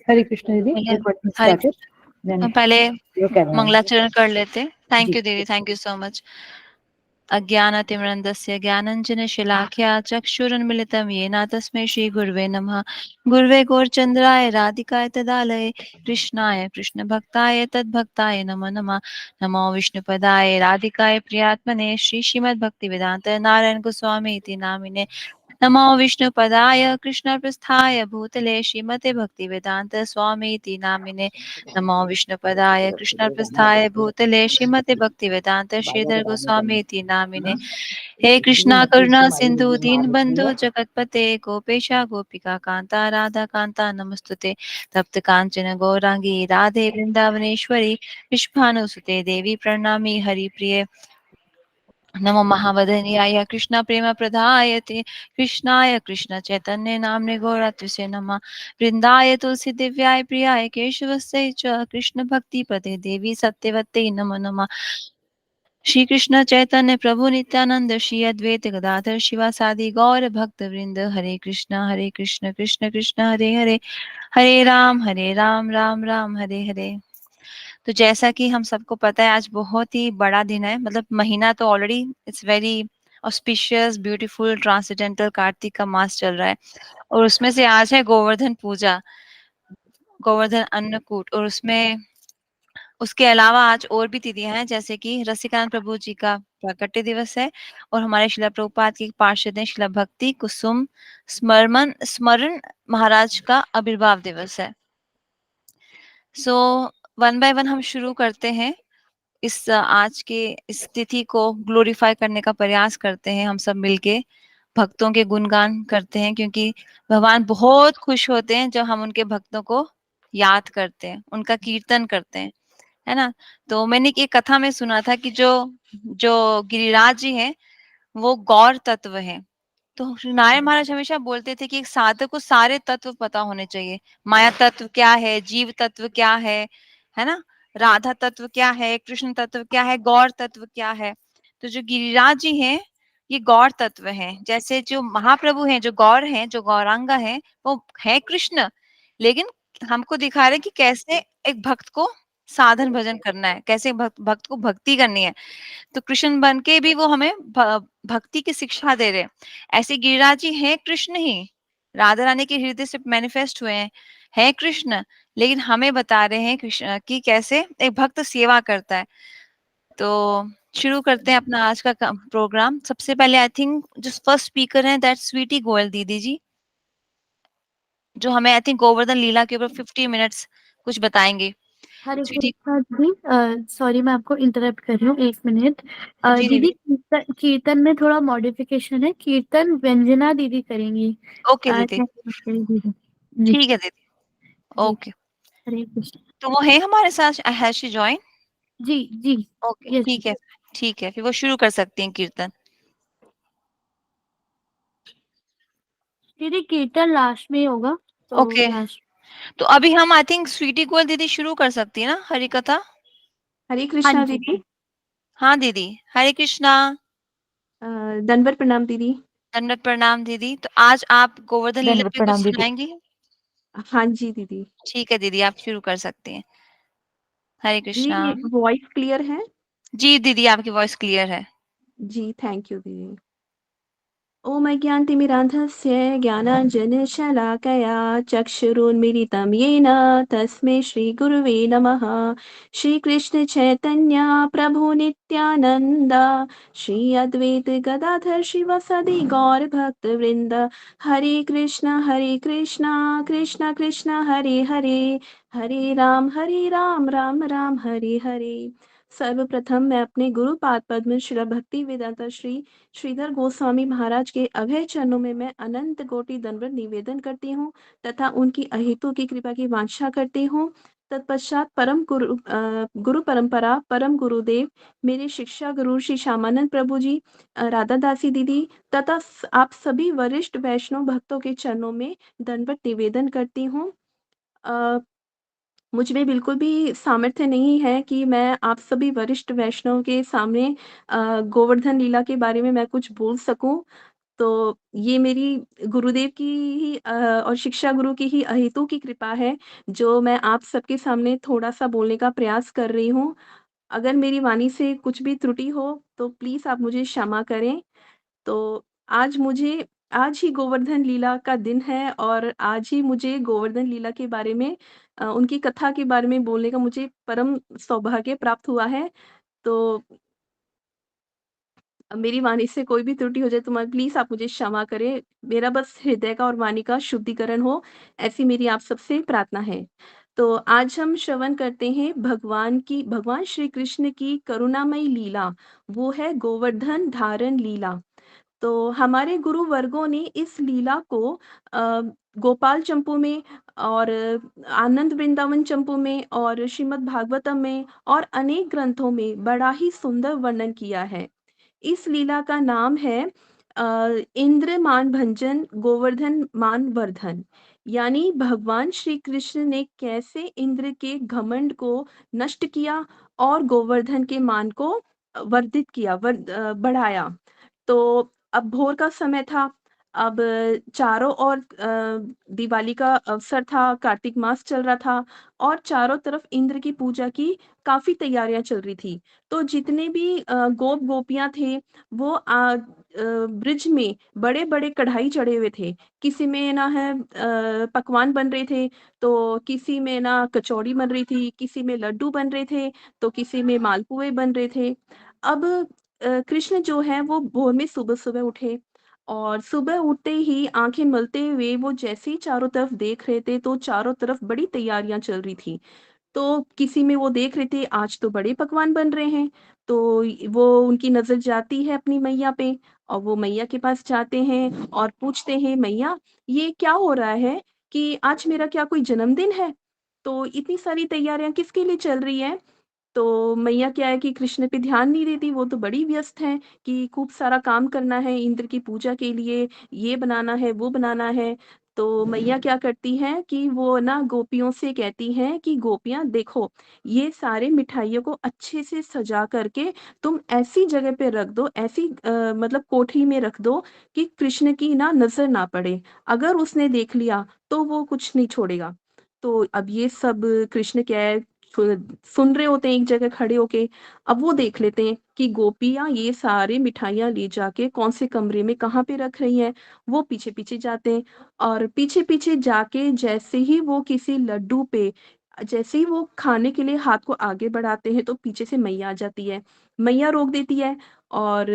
हरे कृष्ण दीदी, पहले recording हरे started. Then पहले you carry on. मंगलाचरण कर लेते। थैंक जी, यू दीदी, थैंक यू सो मच। अज्ञानतिमिरन्दस्य ज्ञानञ्जनशलाकया चक्षुरुन्मिलितं येन तस्मै श्रीगुरुवे नमः। गुरुवे गौरचन्द्राय राधिकाय तदालये कृष्णाय कृष्णभक्ताय तद्भक्ताय नमो नमः। नमो विष्णुपदाय राधिकाय प्रियात्मने श्री श्रीमद्भक्तिवेदान्त नारायण गोस्वामी इति नामिने। नमो विष्णुपदाय कृष्णप्रस्थाय भूतले श्रीमते भक्तिवेदान्त स्वामी इति नामिने। नमो विष्णुपदाय कृष्णप्रस्थाय भूतले श्रीमते भक्तिवेदान्त श्रीधर गोस्वामी इति नामिने। हे कृष्णा करुणा सिंधु दीनबंधु जगतपते गोपेशा गोपिका कांता राधा कांता नमस्तुते। तप्त कांचन गौरांगी राधे वृंदावनेश्वरी विश्वभानुसुते देवी प्रणमामि हरिप्रिये। नमो महावदनीयाय कृष्ण प्रेम प्रदायते कृष्णाय कृष्ण चैतन्य नाम्ने गौरत्वसे नमः। वृंदाय तुलसी दिव्याय प्रियाय केशवस्य च कृष्ण भक्ति पदे देवी सत्यवते नमो नमः। श्री कृष्ण चैतन्य प्रभु नित्यानंद श्री अद्वैत गदाधर शिवासादि गौर भक्त वृंद हरे कृष्ण कृष्ण कृष्ण हरे हरे हरे राम राम राम हरे हरे। तो जैसा कि हम सबको पता है, आज बहुत ही बड़ा दिन है। मतलब महीना तो already it's very auspicious beautiful transcendental Kartik का मास चल रहा है, और उसमें से आज है गोवर्धन पूजा, गोवर्धन अन्नकूट। और उसमें उसके अलावा आज और भी तिथियां हैं, जैसे कि रसिकानंद प्रभु जी का प्राकट्य दिवस है, और हमारे शिला प्रभुपाद के पार्षद हैं शिला भक्ति कुसुम स्मरण महाराज का आविर्भाव दिवस है। सो वन बाय वन हम शुरू करते हैं। इस आज के इस तिथि को ग्लोरीफाई करने का प्रयास करते हैं हम सब मिलके, भक्तों के गुणगान करते हैं, क्योंकि भगवान बहुत खुश होते हैं जब हम उनके भक्तों को याद करते हैं, उनका कीर्तन करते हैं, है ना। तो मैंने एक कथा में सुना था कि जो जो गिरिराज जी हैं वो गौर तत्व हैं। तो नारायण महाराज हमेशा बोलते थे कि एक साधक को सारे तत्व पता होने चाहिए। माया तत्व क्या है, जीव तत्व क्या है ना, राधा तत्व क्या है, कृष्ण तत्व क्या है, गौर तत्व क्या है। तो जो गिरिराज जी हैं ये गौर तत्व हैं। जैसे जो महाप्रभु हैं, जो गौर हैं, जो गौरांगा हैं, वो है कृष्ण, लेकिन हमको दिखा रहे कि कैसे एक भक्त को साधन भजन करना है, कैसे भक्त को भक्ति करनी है। तो कृष्ण बन के भी वो हमें भक्ति की शिक्षा दे रहे हैं। ऐसे गिरिराज जी हैं कृष्ण ही, राधा रानी के हृदय से मैनिफेस्ट हुए हैं, है कृष्ण, लेकिन हमें बता रहे हैं कृष्ण कि कैसे एक भक्त सेवा करता है। तो शुरू करते हैं अपना आज का प्रोग्राम। सबसे पहले आई थिंक जो फर्स्ट स्पीकर हैं दैट स्वीटी गोयल दीदी जी, जो हमें आई थिंक गोवर्धन लीला के ऊपर 50 मिनट्स कुछ बताएंगे। हरे स्वीटी कृष्णा दीदी, सॉरी मैं आपको इंटरप्ट कर रही हूँ, एक मिनट। जी दीदी दीदी। कीर्तन में थोड़ा मॉडिफिकेशन है, कीर्तन व्यंजना दीदी करेंगी। ओके दीदी, दीदी जी ठीक है दीदी, जी। ओके। हरे कृष्ण। तो वो है हमारे साथ, हैज शी जॉइन? जी जी। ओके यस ठीक है, ठीक है, फिर वो शुरू कर सकती हैं कीर्तन। दीदी, कीर्तन लास्ट में ही होगा, तो ओके, लास्ट। तो अभी हम आई थिंक स्वीटी गोयल दीदी शुरू कर सकती है ना हरि कथा। हरे हाँ कृष्णा जी। दीदी। हाँ दीदी, हरे कृष्णा। दंडवत प्रणाम दीदी। दंडवत प्रणाम दीदी। तो आज आप गोवर्धन लीला दंडवत पे कुछ प्रणाम दीदी। सुनाएंगी? हाँ जी दीदी। ठीक है दीदी, आप शुरू कर सकती हैं। हरे कृष्णा। जी वॉइस क्लियर है? जी दीदी, आपकी वॉइस क्लियर है। जी थैंक यू दीदी। ॐ अज्ञानतिमिरान्धस्य ज्ञानाञ्जनशलाकया चक्षुरुन्मीलितं येन तस्मै श्रीगुरुवे नमः। श्रीकृष्णचैतन्य प्रभु नित्यानन्द श्री अद्वैत गदाधर शिवसदि गौरभक्तवृन्द। हरे कृष्ण कृष्ण कृष्ण हरे हरे, हरे राम राम राम हरे हरे। सर्वप्रथम मैं अपने गुरु पाद पद्म श्री भक्ति वेदांता श्री श्रीधर गोस्वामी महाराज के अभय चरणों में मैं अनंत कोटि दंडवत निवेदन करती हूँ तथा उनकी अहेतु की कृपा की वांछा करती हूँ। तत्पश्चात गुरु परंपरा परम गुरुदेव मेरे शिक्षा गुरु श्री श्यामानंद प्रभु जी, राधा दासी दीदी तथा आप सभी वरिष्ठ वैष्णव भक्तों के चरणों में दंडवत निवेदन करती हूँ। मुझ में बिल्कुल भी सामर्थ्य नहीं है कि मैं आप सभी वरिष्ठ वैष्णव के सामने गोवर्धन लीला के बारे में मैं कुछ बोल सकूं, तो ये मेरी गुरुदेव की ही और शिक्षा गुरु की ही अहेतु की कृपा है, जो मैं आप सबके सामने थोड़ा-सा बोलने का प्रयास कर रही हूँ। अगर मेरी वाणी से कुछ भी त्रुटि हो, तो प्लीज़ आप मुझे क्षमा करें। तो आज मुझे आज ही गोवर्धन लीला का दिन है और आज ही मुझे गोवर्धन लीला के बारे में उनकी कथा के बारे में बोलने का मुझे परम सौभाग्य प्राप्त हुआ है। तो मेरी वाणी से कोई भी त्रुटि हो जाए तो प्लीज़ आप मुझे क्षमा करें। मेरा बस हृदय का और वाणी का शुद्धिकरण हो, ऐसी मेरी आप सबसे प्रार्थना है। तो आज हम श्रवण करते हैं भगवान श्री कृष्ण की करुणामयी लीला, वो है गोवर्धन धारण लीला। तो हमारे गुरु वर्गों ने इस लीला को अ, गोपाल चंपू में और आनंद वृंदावन चंपू में और श्रीमद् भागवतम में और अनेक ग्रंथों में बड़ा ही सुंदर वर्णन किया है। इस लीला का नाम है इंद्र मान भंजन गोवर्धन मान वर्धन, यानी भगवान श्री कृष्ण ने कैसे इंद्र के घमंड को नष्ट किया और गोवर्धन के मान को वर्धित किया, बढ़ाया। तो अब भोर का समय था। अब चारों ओर दिवाली का अवसर था, कार्तिक मास चल रहा था और चारों तरफ इंद्र की पूजा की काफ़ी तैयारियाँ चल रही थी। तो जितने भी गोप-गोपियाँ थे, वो ब्रिज में बड़े-बड़े कढ़ाई चढ़े हुए थे। किसी में ना है पकवान बन रहे थे, तो किसी में ना कचौड़ी बन रही थी, किसी में लड्डू बन रहे थे, तो किसी में मालपुए बन रहे थे। अब कृष्ण जो है वो भोर में सुबह-सुबह उठे और सुबह उठते ही आँखें मलते हुए वो जैसे ही चारों तरफ देख रहे थे, तो चारों तरफ बड़ी तैयारियाँ चल रही थी। तो किसी में वो देख रहे थे आज तो बड़े पकवान बन रहे हैं, तो वो उनकी नज़र जाती है अपनी मैया पे और वो मैया के पास जाते हैं और पूछते हैं, "मैया, ये क्या हो रहा है कि आज मेरा क्या कोई जन्मदिन है? तो इतनी सारी तैयारियाँ किसके लिए चल रही हैं?" तो मैया क्या है कि कृष्ण पे ध्यान नहीं देती, वो तो बड़ी व्यस्त हैं कि खूब सारा काम करना है इंद्र की पूजा के लिए, ये बनाना है, वो बनाना है। तो मैया क्या करती हैं कि वो ना गोपियों से कहती हैं कि गोपियाँ देखो, ये सारे मिठाइयों को अच्छे से सजा करके तुम ऐसी जगह पे रख दो, ऐसी मतलब कोठरी में रख दो कि कृष्ण की ना नज़र ना पड़े। अगर उसने देख लिया, तो वो कुछ नहीं छोड़ेगा। तो अब ये सब कृष्ण क्या है सुन रहे होते हैं एक जगह खड़े होके। अब वो देख लेते हैं कि गोपियाँ ये सारे मिठाइयाँ ले जाके कौन से कमरे में कहाँ पे रख रही हैं। वो पीछे-पीछे जाते हैं और पीछे-पीछे जाके जैसे ही वो किसी लड्डू पे जैसे ही वो खाने के लिए हाथ को आगे बढ़ाते हैं तो पीछे से मैया आ जाती है। मैया रोक देती है और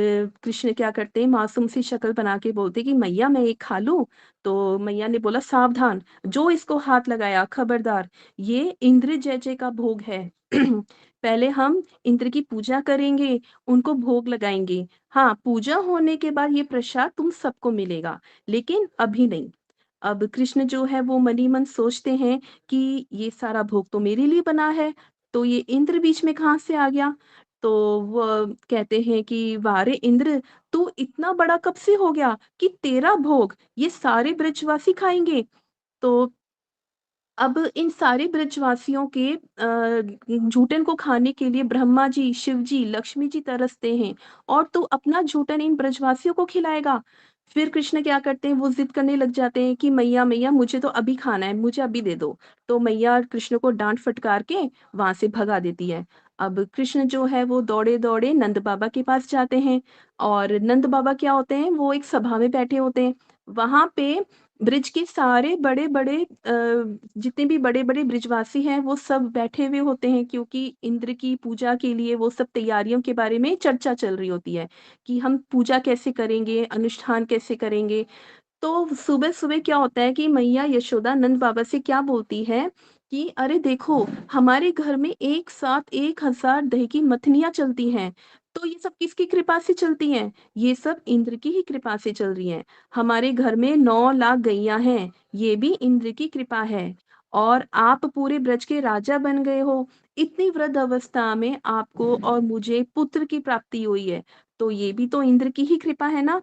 कृष्ण क्या करते हैं मासूम सी शक्ल बना के बोलते हैं कि मैया मैं ये खा लूँ? तो मैया ने बोला सावधान, जो इसको हाथ लगाया खबरदार, ये इंद्र जय-जय का भोग है। पहले हम इंद्र की पूजा करेंगे, उनको भोग लगाएँगे। हाँ, पूजा होने के बाद ये प्रसाद तुम सबको मिलेगा, लेकिन अभी नहीं। अब कृष्ण जो है वो मन ही मन सोचते हैं कि ये सारा भोग तो मेरे लिए बना है, तो ये इंद्र बीच में कहाँ से आ गया? तो वो कहते हैं कि वाह रे इंद्र! तू इतना बड़ा कब से हो गया कि तेरा भोग ये सारे ब्रजवासी खाएँगे? तो अब इन सारे ब्रजवासियों के झूठन को खाने के लिए ब्रह्मा जी, शिव जी, लक्ष्मी जी तरसते हैं और तू अपना झूठन इन ब्रजवासियों को खिलाएगा। फिर कृष्ण क्या करते हैं, वो ज़िद करने लग जाते हैं कि मैया, मैया मुझे तो अभी खाना है, मुझे अभी दे दो। तो मैया कृष्ण को डाँट फटकार के वहाँ से भगा देती है। अब कृष्ण जो है वो दौड़े-दौड़े नंद बाबा के पास जाते हैं और नंद बाबा क्या होते हैं, वो एक सभा में बैठे होते हैं। वहाँ पे ब्रिज के सारे बड़े-बड़े जितने भी बड़े-बड़े ब्रिजवासी हैं, वो सब बैठे हुए होते हैं क्योंकि इंद्र की पूजा के लिए वो सब तैयारियों के बारे में चर्चा चल रही होती है, कि हम पूजा कैसे करेंगे, अनुष्ठान कैसे करेंगे। तो सुबह-सुबह क्या होता है कि मैया यशोदा नंद बाबा से क्या बोलती है कि अरे देखो, हमारे घर में एक साथ 1000 दही की मथनियाँ चलती हैं। तो ये सब किसकी कृपा से चलती हैं? ये सब इंद्र की ही कृपा से चल रही हैं। हमारे घर में 9 लाख गैया हैं, ये भी इंद्र की कृपा है। और आप पूरे ब्रज के राजा बन गए हो। इतनी वृद्ध अवस्था में आपको और मुझे पुत्र की प्राप्ति हुई है। तो ये भी तो इंद्र की ही कृपा है ना?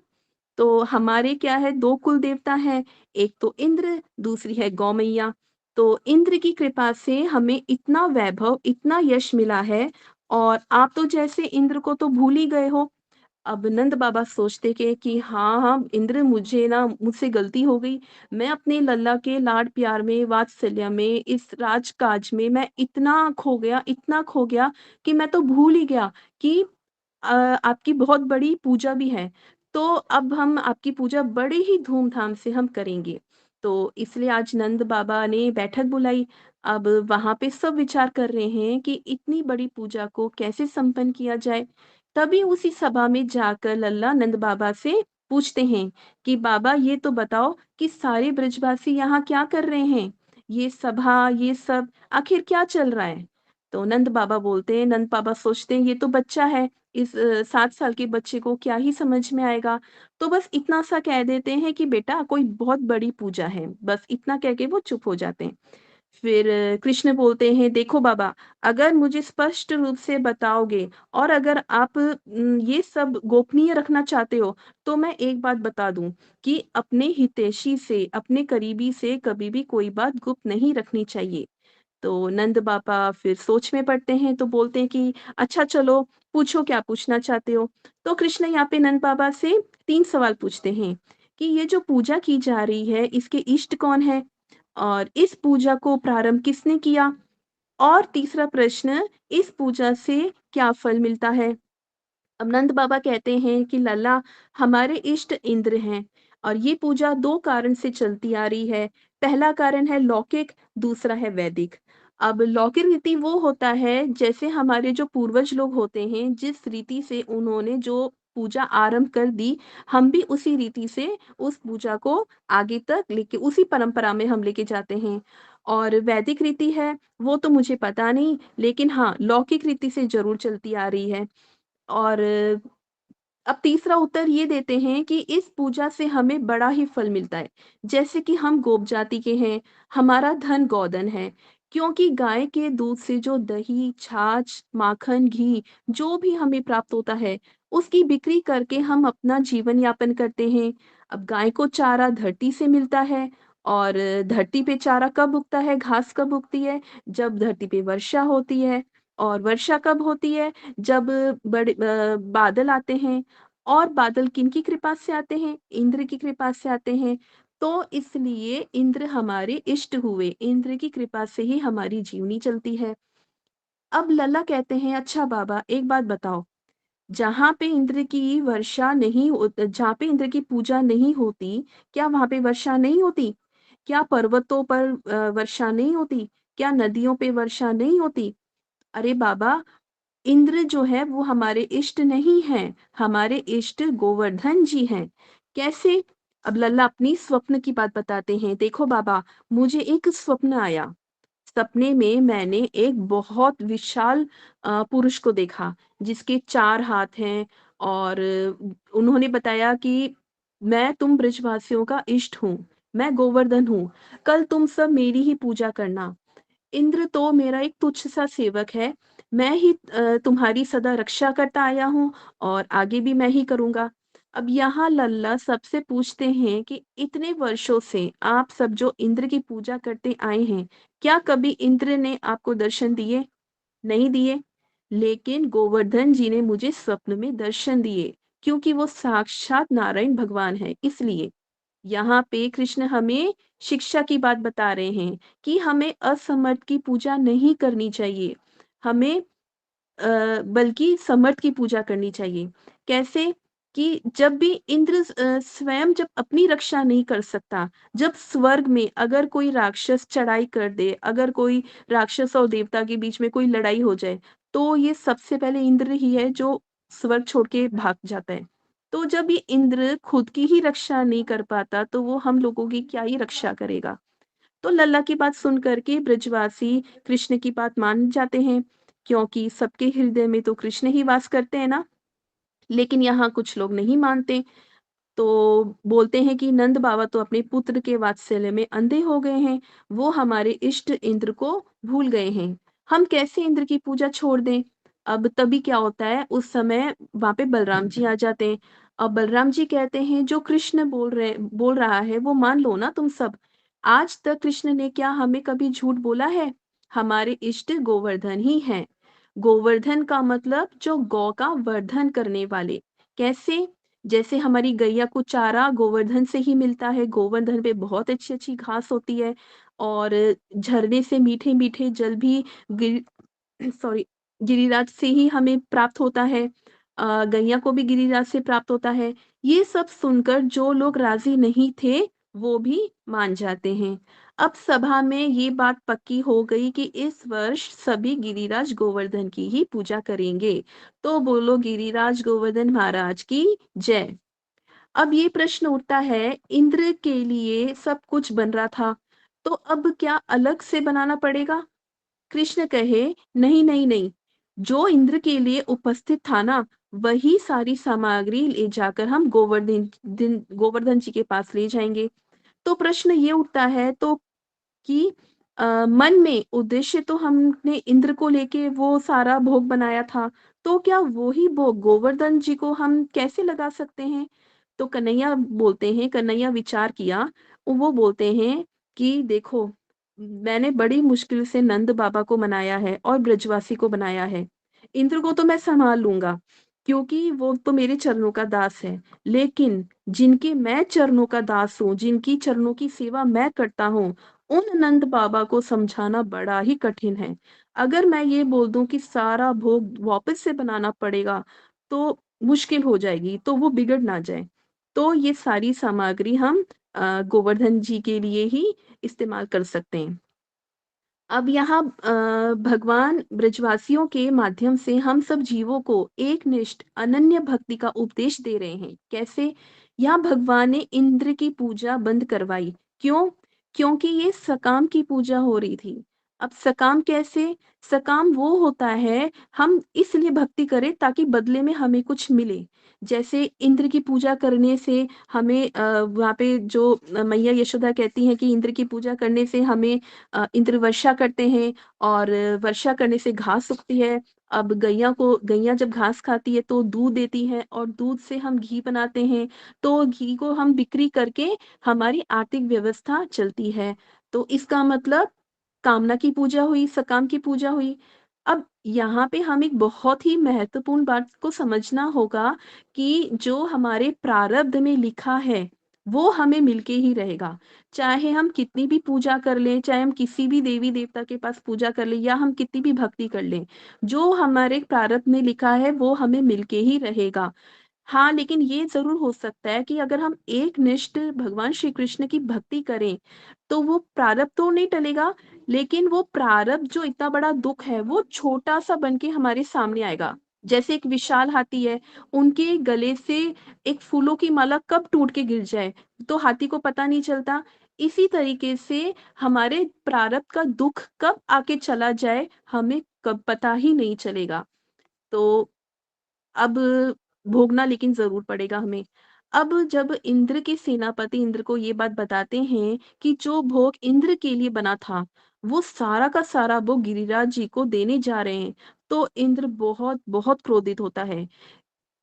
तो हमारे क्या है 2 कुल देवता हैं, एक तो इंद्र, दूसरी है गौ मैया। तो इंद्र की कृपा से हमें इतना वैभव, इतना यश मिला है और आप तो जैसे इंद्र को तो भूल ही गए हो। अब नंद बाबा सोचते कि हाँ हाँ इंद्र, मुझसे गलती हो गई। मैं अपने लल्ला के लाड प्यार में, वात्सल्य में, इस राजकाज में मैं इतना खो गया कि मैं तो भूल ही गया कि आपकी बहुत बड़ी पूजा भी है। तो अब हम आपकी पूजा बड़े ही धूमधाम से हम करेंगे। तो इसलिए आज नंद बाबा ने बैठक बुलाई। अब वहां पे सब विचार कर रहे हैं कि इतनी बड़ी पूजा को कैसे संपन्न किया जाए। तभी उसी सभा में जाकर लल्ला नंद बाबा से पूछते हैं कि बाबा ये तो बताओ कि सारे ब्रजवासी यहाँ क्या कर रहे हैं? ये सभा, ये सब आखिर क्या चल रहा है? तो नंद बाबा सोचते हैं ये तो बच्चा है, इस 7 साल के बच्चे को क्या ही समझ में आएगा। तो बस इतना सा कह देते हैं कि बेटा कोई बहुत बड़ी पूजा है, बस इतना कह के वो चुप हो जाते हैं। फिर कृष्ण बोलते हैं देखो बाबा, अगर मुझे स्पष्ट रूप से बताओगे और अगर आप ये सब गोपनीय रखना चाहते हो, तो मैं एक बात बता दूं कि अपने हितैषी से, अपने करीबी से कभी भी कोई बात गुप्त नहीं रखनी चाहिए। तो नंद बाबा फिर सोच में पड़ते हैं, तो बोलते हैं कि अच्छा चलो पूछो क्या पूछना चाहते हो। तो कृष्ण यहाँ पे नंद बाबा से 3 सवाल पूछते हैं कि ये जो पूजा की जा रही है इसके इष्ट कौन है, और इस पूजा को प्रारंभ किसने किया, और तीसरा प्रश्न, इस पूजा से क्या फल मिलता है। अब नंद बाबा कहते हैं कि लल्ला, हमारे इष्ट इंद्र हैं और ये पूजा 2 कारण से चलती आ रही है। पहला कारण है लौकिक, दूसरा है वैदिक। अब लौकिक रीति वो होता है जैसे हमारे जो पूर्वज लोग होते हैं, जिस रीति से उन्होंने जो पूजा आरंभ कर दी, हम भी उसी रीति से उस पूजा को आगे तक लेके उसी परंपरा में हम लेके जाते हैं। और वैदिक रीति है वो तो मुझे पता नहीं, लेकिन हाँ लौकिक रीति से जरूर चलती आ रही है। और अब तीसरा उत्तर ये देते हैं कि इस पूजा से हमें बड़ा ही फल मिलता है। जैसे कि हम गोप जाति के हैं, हमारा धन गोधन है, क्योंकि गाय के दूध से जो दही, छाछ, माखन, घी जो भी हमें प्राप्त होता है, उसकी बिक्री करके हम अपना जीवन यापन करते हैं। अब गाय को चारा धरती से मिलता है, और धरती पे चारा कब उगता है, घास कब उगती है? जब धरती पे वर्षा होती है। और वर्षा कब होती है? जब बादल आते हैं। और बादल किनकी कृपा से आते हैं? इंद्र की कृपा से आते हैं। तो इसलिए इंद्र हमारे इष्ट हुए, इंद्र की कृपा से ही हमारी जीवनी चलती है। अब लल्ला कहते हैं अच्छा बाबा एक बात बताओ, जहाँ पे इंद्र की पूजा नहीं होती, क्या वहां पे वर्षा नहीं होती? क्या पर्वतों पर वर्षा नहीं होती? क्या नदियों पे वर्षा नहीं होती? अरे बाबा, इंद्र जो है वो हमारे इष्ट नहीं हैं, हमारे इष्ट गोवर्धन जी हैं। कैसे? अब लल्ला अपनी स्वप्न की बात बताते हैं, देखो बाबा, मुझे एक स्वप्न आया। सपने में मैंने एक बहुत विशाल पुरुष को देखा, जिसके 4 हाथ हैं। और उन्होंने बताया कि मैं तुम ब्रजवासियों का इष्ट हूँ, मैं गोवर्धन हूँ, कल तुम सब मेरी ही पूजा करना। इंद्र तो मेरा एक तुच्छ सा सेवक है, मैं ही तुम्हारी सदा रक्षा करता आया हूँ, और आगे भी मैं ही करूंगा। अब यहाँ लल्ला सबसे पूछते हैं कि इतने वर्षों से आप सब जो इंद्र की पूजा करते आए हैं, क्या कभी इंद्र ने आपको दर्शन दिए? नहीं दिए। लेकिन गोवर्धन जी ने मुझे स्वप्न में दर्शन दिए, क्योंकि वो साक्षात नारायण भगवान है। इसलिए यहाँ पे कृष्ण हमें शिक्षा की बात बता रहे हैं कि हमें असमर्थ की पूजा नहीं करनी चाहिए, हमें बल्कि समर्थ की पूजा करनी चाहिए। कैसे? कि जब भी इंद्र स्वयं जब अपनी रक्षा नहीं कर सकता, जब स्वर्ग में अगर कोई राक्षस चढ़ाई कर दे, अगर कोई राक्षस और देवता के बीच में कोई लड़ाई हो जाए, तो ये सबसे पहले इंद्र ही है जो स्वर्ग छोड़ के भाग जाता है। तो जब ये इंद्र खुद की ही रक्षा नहीं कर पाता, तो वो हम लोगों की क्या ही रक्षा करेगा? तो लल्ला की बात सुन करके ब्रजवासी कृष्ण की बात मान जाते हैं, क्योंकि सबके हृदय में तो कृष्ण ही वास करते हैं ना। लेकिन यहाँ कुछ लोग नहीं मानते, तो बोलते हैं कि नंद बाबा तो अपने पुत्र के वात्सल्य में अंधे हो गए हैं, वो हमारे इष्ट इंद्र को भूल गए हैं, हम कैसे इंद्र की पूजा छोड़ दें। अब तभी क्या होता है, उस समय वहां पे बलराम जी आ जाते हैं। अब बलराम जी कहते हैं जो कृष्ण बोल रहा है वो मान लो ना तुम सब। आज तक कृष्ण ने क्या हमें कभी झूठ बोला है? हमारे इष्ट गोवर्धन ही हैं। गोवर्धन का मतलब जो गौ का वर्धन करने वाले, कैसे? जैसे हमारी गैया को चारा गोवर्धन से ही मिलता है, गोवर्धन पे बहुत अच्छी-अच्छी घास होती है और झरने से मीठे-मीठे जल भी गिर सॉरी गिरिराज से ही हमें प्राप्त होता है। गैया को भी गिरिराज से प्राप्त होता है। ये सब सुनकर जो लोग राज़ी नहीं थे, वो भी मान जाते हैं। अब सभा में ये बात पक्की हो गई कि इस वर्ष सभी गिरिराज गोवर्धन की ही पूजा करेंगे। तो बोलो गिरिराज गोवर्धन महाराज की जय। अब ये प्रश्न उठता है, इंद्र के लिए सब कुछ बन रहा था, तो अब क्या अलग से बनाना पड़ेगा? कृष्ण कहे, नहीं नहीं नहीं, जो इंद्र के लिए उपस्थित था ना, वही सारी सामग्री ले जाकर हम गोवर्धन जी के पास ले जाएंगे। तो प्रश्न ये उठता है तो कि मन में उद्देश्य तो हमने इंद्र को लेके वो सारा भोग बनाया था, तो क्या वो ही भोग गोवर्धन जी को हम कैसे लगा सकते हैं? तो कन्हैया विचार किया, वो बोलते हैं कि देखो, मैंने बड़ी मुश्किल से नंद बाबा को मनाया है और ब्रजवासी को बनाया है। इंद्र को तो मैं संभाल लूँगा, क्योंकि वो तो मेरे चरणों का दास है। लेकिन जिनके मैं चरणों का दास हूँ, जिनकी चरणों की सेवा मैं करता हूँ, उन नंद बाबा को समझाना बड़ा ही कठिन है। अगर मैं ये बोल दूं कि सारा भोग वापस से बनाना पड़ेगा, तो मुश्किल हो जाएगी, तो वो बिगड़ ना जाए। तो ये सारी सामग्री हम गोवर्धन जी के लिए ही इस्तेमाल कर सकते हैं। अब यहाँ भगवान ब्रजवासियों के माध्यम से हम सब जीवों को एकनिष्ठ अनन्य भक्ति का उपदेश दे रहे हैं। कैसे? यहाँ भगवान ने इंद्र की पूजा बंद करवाई। क्यों? क्योंकि ये सकाम की पूजा हो रही थी। अब सकाम कैसे? सकाम वो होता है, हम इसलिए भक्ति करें ताकि बदले में हमें कुछ मिले। जैसे इंद्र की पूजा करने से हमें वहाँ पे जो मैया यशोदा कहती हैं कि इंद्र की पूजा करने से हमें इंद्र वर्षा करते हैं और वर्षा करने से घास उगती है। अब गैया जब घास खाती है तो दूध देती है और दूध से हम घी बनाते हैं, तो घी को हम बिक्री करके हमारी आर्थिक व्यवस्था चलती है। तो इसका मतलब कामना की पूजा हुई, सकाम की पूजा हुई। अब यहाँ पे हम एक बहुत ही महत्वपूर्ण बात को समझना होगा कि जो हमारे प्रारब्ध में लिखा है, वो हमें मिलके ही रहेगा। चाहे हम कितनी भी पूजा कर लें, चाहे हम किसी भी देवी-देवता के पास पूजा कर लें या हम कितनी भी भक्ति कर लें, जो हमारे प्रारब्ध में लिखा है वो हमें मिलके ही रहेगा। हाँ, लेकिन ये ज़रूर हो सकता है कि अगर हम एकनिष्ठ भगवान श्री कृष्ण की भक्ति करें, तो वो प्रारब्ध तो नहीं टलेगा, लेकिन वो प्रारब्ध जो इतना बड़ा दुःख है, वो छोटा-सा बन के हमारे सामने आएगा। जैसे एक विशाल हाथी है, उनके गले से एक फूलों की माला कब टूट के गिर जाए, तो हाथी को पता नहीं चलता। इसी तरीके से हमारे प्रारब्ध का दुःख कब आके चला जाए, हमें कब पता ही नहीं चलेगा। तो अब भोगना लेकिन ज़रूर पड़ेगा हमें। अब जब इंद्र के सेनापति इंद्र को ये बात बताते हैं कि जो भोग इंद्र के लिए बना था, वो सारा का सारा भोग गिरिराज जी को देने जा रहे हैं, तो इंद्र बहुत बहुत क्रोधित होता है।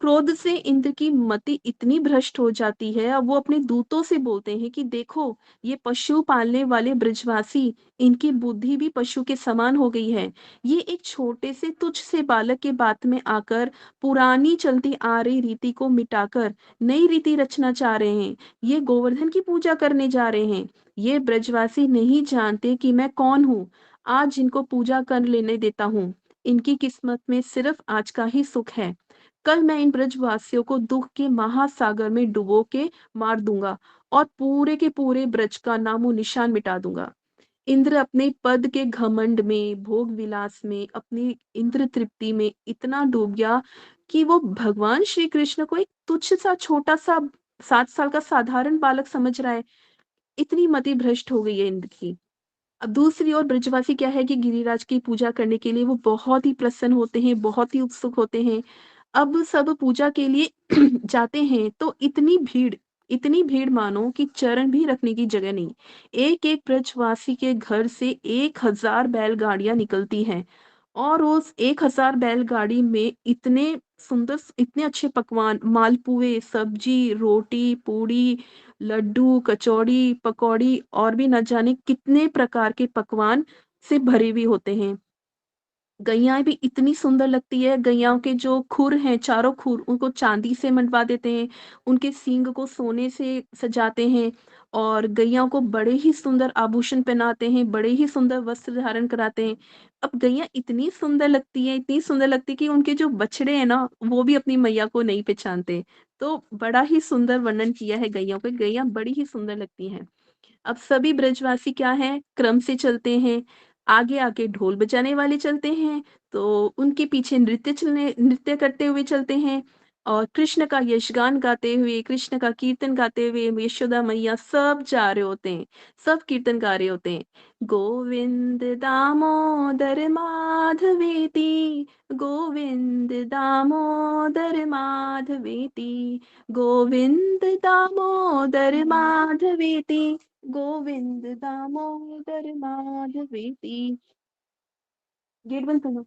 क्रोध से इंद्र की मति इतनी भ्रष्ट हो जाती है, अब वो अपने दूतों से बोलते हैं कि देखो, ये पशु पालने वाले ब्रजवासी, इनकी बुद्धि भी पशु के समान हो गई है। ये एक छोटे से तुच्छ से बालक के बात में आकर पुरानी चलती आ रही रीति को मिटाकर नई रीति रचना चाह रहे हैं। ये गोवर्धन की पूजा करने जा रहे हैं। ये ब्रजवासी नहीं जानते कि मैं कौन हूँ। आज इनको पूजा कर लेने देता हूँ। इनकी किस्मत में सिर्फ आज का ही सुख है। कल मैं इन ब्रजवासियों को दुख के महासागर में डुबो के मार दूंगा और पूरे के पूरे ब्रज का नामो निशान मिटा दूंगा। इंद्र अपने पद के घमंड में, भोग विलास में, अपनी इंद्र तृप्ति में इतना डूब गया कि वो भगवान श्री कृष्ण को एक तुच्छ सा छोटा सा 7 साल का साधारण बालक समझ रहा है। इतनी मति भ्रष्ट हो गई है इंद्र की। अब दूसरी ओर ब्रजवासी क्या है कि गिरिराज की पूजा करने के लिए वो बहुत ही प्रसन्न होते हैं, बहुत ही उत्सुक होते हैं। अब सब पूजा के लिए जाते हैं तो इतनी भीड़ मानो कि चरण भी रखने की जगह नहीं। एक-एक ब्रजवासी के घर से 1000 बैलगाड़ियां निकलती हैं और उस 1000 बैलगाड़ी में इतने अच्छे पकवान, मालपुए, सब्जी, रोटी, पूड़ी, लड्डू, कचौड़ी, पकौड़ी और भी न जाने कितने प्रकार के पकवान से भरे हुए होते हैं। गैयाएँ भी इतनी सुंदर लगती है, गैयाओं के जो खुर हैं, चारों खुर उनको चांदी से मनवा देते हैं, उनके सींग को सोने से सजाते हैं और गैयाओं को बड़े ही सुंदर आभूषण पहनाते हैं, बड़े ही सुंदर वस्त्र धारण कराते हैं। अब गैया इतनी सुंदर लगती हैं, इतनी सुंदर लगती है कि उनके जो बछड़े हैं ना, वो भी अपनी मैया को नहीं पहचानते। तो बड़ा ही सुंदर वर्णन किया है गैयाओं का, गैया बड़ी ही सुंदर लगती हैं। अब सभी ब्रजवासी क्या हैं, क्रम से चलते हैं। आगे-आगे ढोल बजाने वाले चलते हैं, तो उनके पीछे नृत्य करते हुए चलते हैं और कृष्ण का यशगान गाते हुए, कृष्ण का कीर्तन गाते हुए यशोदा मैया सब जा रहे होते हैं, सब कीर्तन गा रहे होते हैं। गोविंद दामोदर माधवेति, गोविंद दामोदर माधवेति, गोविंद दामोदर माधवेति, गोविंद दामोदर माधवेति। गेट बंद कर लो।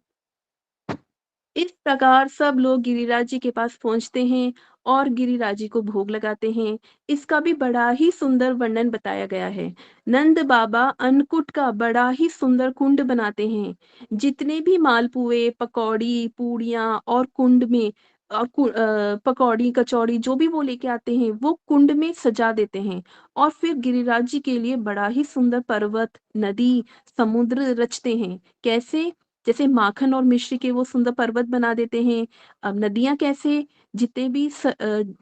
इस प्रकार सब लोग गिरिराज जी के पास पहुंचते हैं और गिरिराज जी को भोग लगाते हैं। इसका भी बड़ा ही सुंदर वर्णन बताया गया है। नंद बाबा अन्नकूट का बड़ा ही सुंदर कुंड बनाते हैं। जितने भी मालपुए, पकौड़ी, पूड़ियाँ और कुंड में पकौड़ी, कचौड़ी जो भी वो लेके आते हैं, वो कुंड में सजा देते हैं और फिर गिरिराज जी के लिए बड़ा ही सुंदर पर्वत, नदी, समुद्र रचते हैं। कैसे? जैसे माखन और मिश्री के वो सुंदर पर्वत बना देते हैं। अब नदियाँ कैसे? जितने भी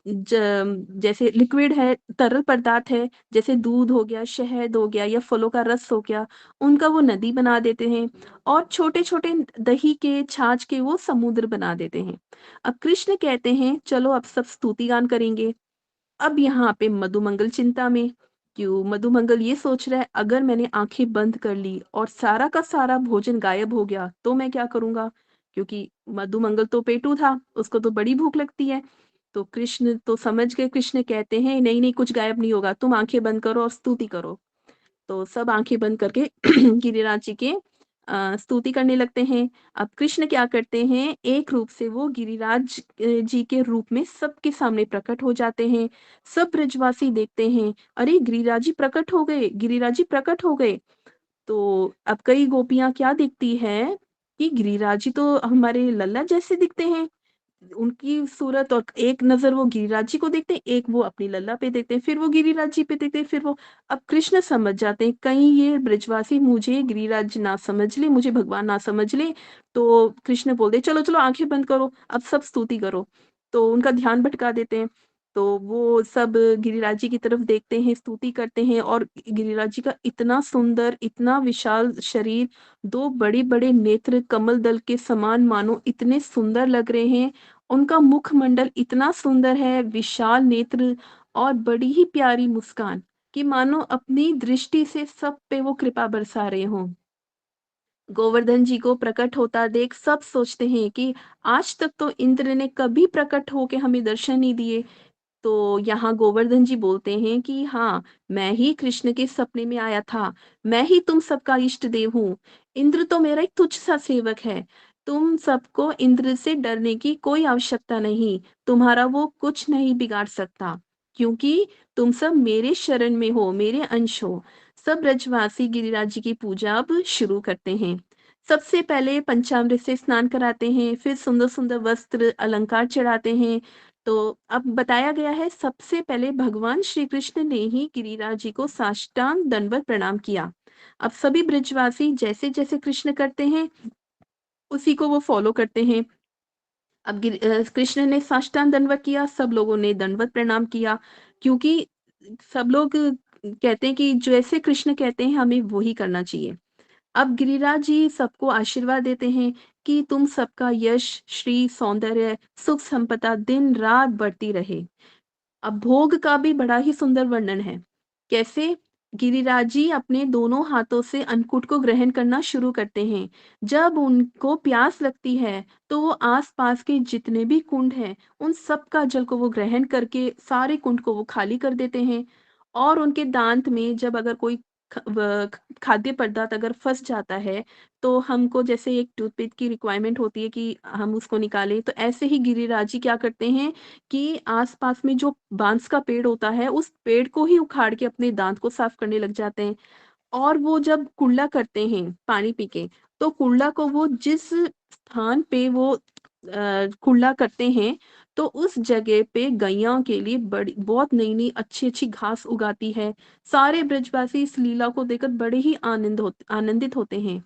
जैसे लिक्विड है, तरल पदार्थ है, जैसे दूध हो गया, शहद हो गया या फलों का रस हो गया, उनका वो नदी बना देते हैं और छोटे-छोटे दही के, छाछ के वो समुद्र बना देते हैं। अब कृष्ण कहते हैं, चलो अब सब स्तुति गान करेंगे। अब यहाँ पे मधुमंगल चिंता में, क्यों मधुमंगल ये सोच रहा है अगर मैंने आंखें बंद कर ली और सारा का सारा भोजन गायब हो गया तो मैं क्या करूंगा, क्योंकि मधुमंगल तो पेटू था, उसको तो बड़ी भूख लगती है। तो कृष्ण तो समझ गए, कृष्ण कहते हैं नहीं नहीं कुछ गायब नहीं होगा, तुम आंखें बंद करो और स्तुति करो। तो सब आंखें बंद करके गिरिराज जी के स्तुति करने लगते हैं। अब कृष्ण क्या करते हैं, एक रूप से वो गिरिराज जी के रूप में सबके सामने प्रकट हो जाते हैं। सब ब्रजवासी देखते हैं, अरे गिरिराज जी प्रकट हो गए, गिरिराज जी प्रकट हो गए। तो अब कई गोपियां क्या दिखती है कि गिरिराज जी तो हमारे लल्ला जैसे दिखते हैं, उनकी सूरत, और एक नज़र वो गिरिराज जी को देखते हैं, एक वो अपनी लल्ला पे देखते हैं, फिर वो गिरिराज जी पे देखते हैं, फिर वो अब कृष्ण समझ जाते हैं कहीं ये ब्रजवासी मुझे गिरिराज ना समझ ले, मुझे भगवान ना समझ ले। तो कृष्ण बोलते हैं, चलो चलो आंखें बंद करो, अब सब स्तुति करो। तो उनका ध्यान भटका देते हैं। तो वो सब गिरिराज जी की तरफ देखते हैं, स्तुति करते हैं और गिरिराज जी का इतना सुंदर, इतना विशाल शरीर, दो बड़े बड़े नेत्र कमल दल के समान मानो इतने सुंदर लग रहे हैं। उनका मुखमंडल इतना सुंदर है, विशाल नेत्र और बड़ी ही प्यारी मुस्कान कि मानो अपनी दृष्टि से सब पे वो कृपा बरसा रहे हों। गोवर्धन जी को प्रकट होता देख सब सोचते हैं कि आज तक तो इंद्र ने कभी प्रकट होके हमें दर्शन नहीं दिए। तो यहाँ गोवर्धन जी बोलते हैं कि हाँ, मैं ही कृष्ण के सपने में आया था, मैं ही तुम सबका इष्ट देव हूँ। इंद्र तो मेरा एक तुच्छ सा सेवक है। तुम सबको इंद्र से डरने की कोई आवश्यकता नहीं, तुम्हारा वो कुछ नहीं बिगाड़ सकता, क्योंकि तुम सब मेरे शरण में हो, मेरे अंश हो। सब ब्रजवासी गिरिराज जी की पूजा अब शुरू करते हैं। सबसे पहले पंचामृत से स्नान कराते हैं, फिर सुंदर सुंदर वस्त्र अलंकार चढ़ाते हैं। तो अब बताया गया है सबसे पहले भगवान श्री कृष्ण ने ही गिरिराज जी को साष्टांग दंडवत प्रणाम किया। अब सभी ब्रजवासी जैसे जैसे कृष्ण करते हैं उसी को वो फॉलो करते हैं। अब कृष्ण ने साष्टांग दंडवत किया, सब लोगों ने दंडवत प्रणाम किया, क्योंकि सब लोग कहते हैं कि जैसे कृष्ण कहते हैं हमें वो ही करना चाहिए। अब गिरिराज जी सबको आशीर्वाद देते हैं कि तुम सबका यश, श्री, सौंदर्य, सुख संपदा दिन रात बढ़ती रहे। अब भोग का भी बड़ा ही सुंदर वर्णन है। कैसे? गिरिराज जी अपने दोनों हाथों से अन्नकूट को ग्रहण करना शुरू करते हैं। जब उनको प्यास लगती है, तो वो आस-पास के जितने भी कुंड हैं, उन सब का जल को वो ग्रहण करके सारे कुंड को वो खाली कर देते हैं और उनके दांत में जब अगर कोई खाद्य पदार्थ अगर फँस जाता है, तो हमको जैसे एक टूथपिक की रिक्वायरमेंट होती है कि हम उसको निकालें, तो ऐसे ही गिरिराज जी क्या करते हैं कि आस-पास में जो बांस का पेड़ होता है, उस पेड़ को ही उखाड़ के अपने दाँत को साफ करने लग जाते हैं। और वो जब कुल्ला करते हैं पानी पी के, तो कुल्ला को वो जिस स्थान पे वो कुल्ला करते हैं, तो उस जगह पे गैया के लिए बड़ी बहुत नई-नई अच्छी-अच्छी घास उगाती है। सारे ब्रजवासी इस लीला को देखकर बड़े ही आनंदित होते हैं।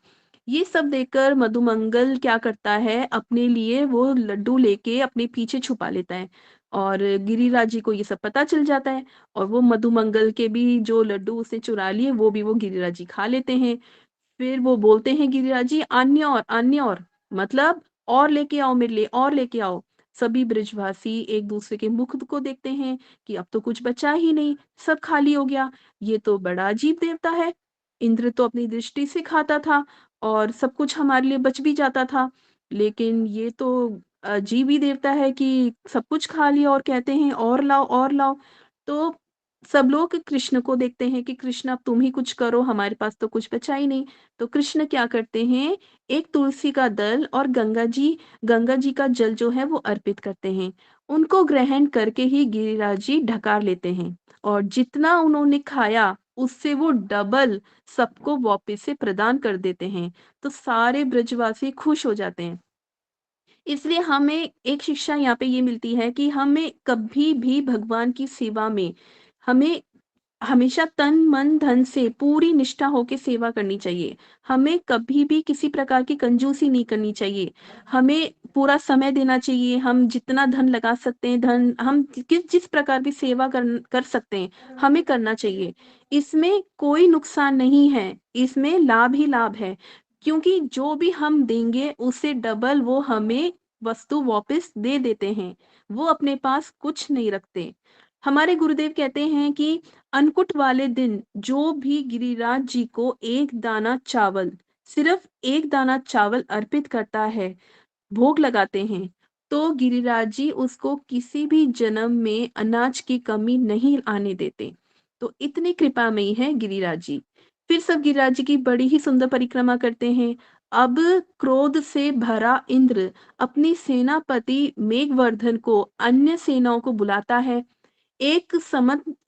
ये सब देखकर मधुमंगल क्या करता है, अपने लिए वो लड्डू लेके अपने पीछे छुपा लेता है और गिरिराज जी को ये सब पता चल जाता है और वो मधुमंगल के भी जो लड्डू उसने चुरा लिए वो भी वो गिरिराज जी खा लेते हैं। फिर वो बोलते हैं गिरिराज जी, अन्य और मतलब और लेके आओ मेरे लिए, और लेके आओ। सभी ब्रजवासी एक दूसरे के मुख को देखते हैं कि अब तो कुछ बचा ही नहीं, सब खाली हो गया। ये तो बड़ा अजीब देवता है। इंद्र तो अपनी दृष्टि से खाता था और सब कुछ हमारे लिए बच भी जाता था, लेकिन ये तो अजीब ही देवता है कि सब कुछ खा लिया और कहते हैं और लाओ, और लाओ। तो सब लोग कृष्ण को देखते हैं कि कृष्ण अब तुम ही कुछ करो, हमारे पास तो कुछ बचा ही नहीं। तो कृष्ण क्या करते हैं, एक तुलसी का दल और गंगा जी का जल जो है वो अर्पित करते हैं। उनको ग्रहण करके ही गिरिराज जी ढकार लेते हैं और जितना उन्होंने खाया उससे वो डबल सबको वापस से प्रदान कर देते हैं। तो सारे ब्रजवासी खुश हो जाते हैं। इसलिए हमें एक शिक्षा यहाँ पे ये मिलती है कि हमें कभी भी भगवान की सेवा में हमें हमेशा तन मन धन से पूरी निष्ठा होके सेवा करनी चाहिए। हमें कभी भी किसी प्रकार की कंजूसी नहीं करनी चाहिए। हमें पूरा समय देना चाहिए। हम जितना धन लगा सकते हैं, धन हम किस जिस प्रकार की सेवा कर सकते हैं, हमें करना चाहिए। इसमें कोई नुकसान नहीं है, इसमें लाभ ही लाभ है। क्योंकि जो भी हम देंगे उससे डबल वो हमें वस्तु वापस दे देते हैं। वो अपने पास कुछ नहीं रखते। हमारे गुरुदेव कहते हैं कि अन्नकूट वाले दिन जो भी गिरिराज जी को एक दाना चावल, सिर्फ एक दाना चावल अर्पित करता है, भोग लगाते हैं, तो गिरिराज जी उसको किसी भी जन्म में अनाज की कमी नहीं आने देते। तो इतनी कृपामयी है गिरिराज जी। फिर सब गिरिराज जी की बड़ी ही सुंदर परिक्रमा करते हैं। अब क्रोध से भरा इंद्र अपनी सेनापति मेघवर्धन को अन्य सेनाओं को बुलाता है। एक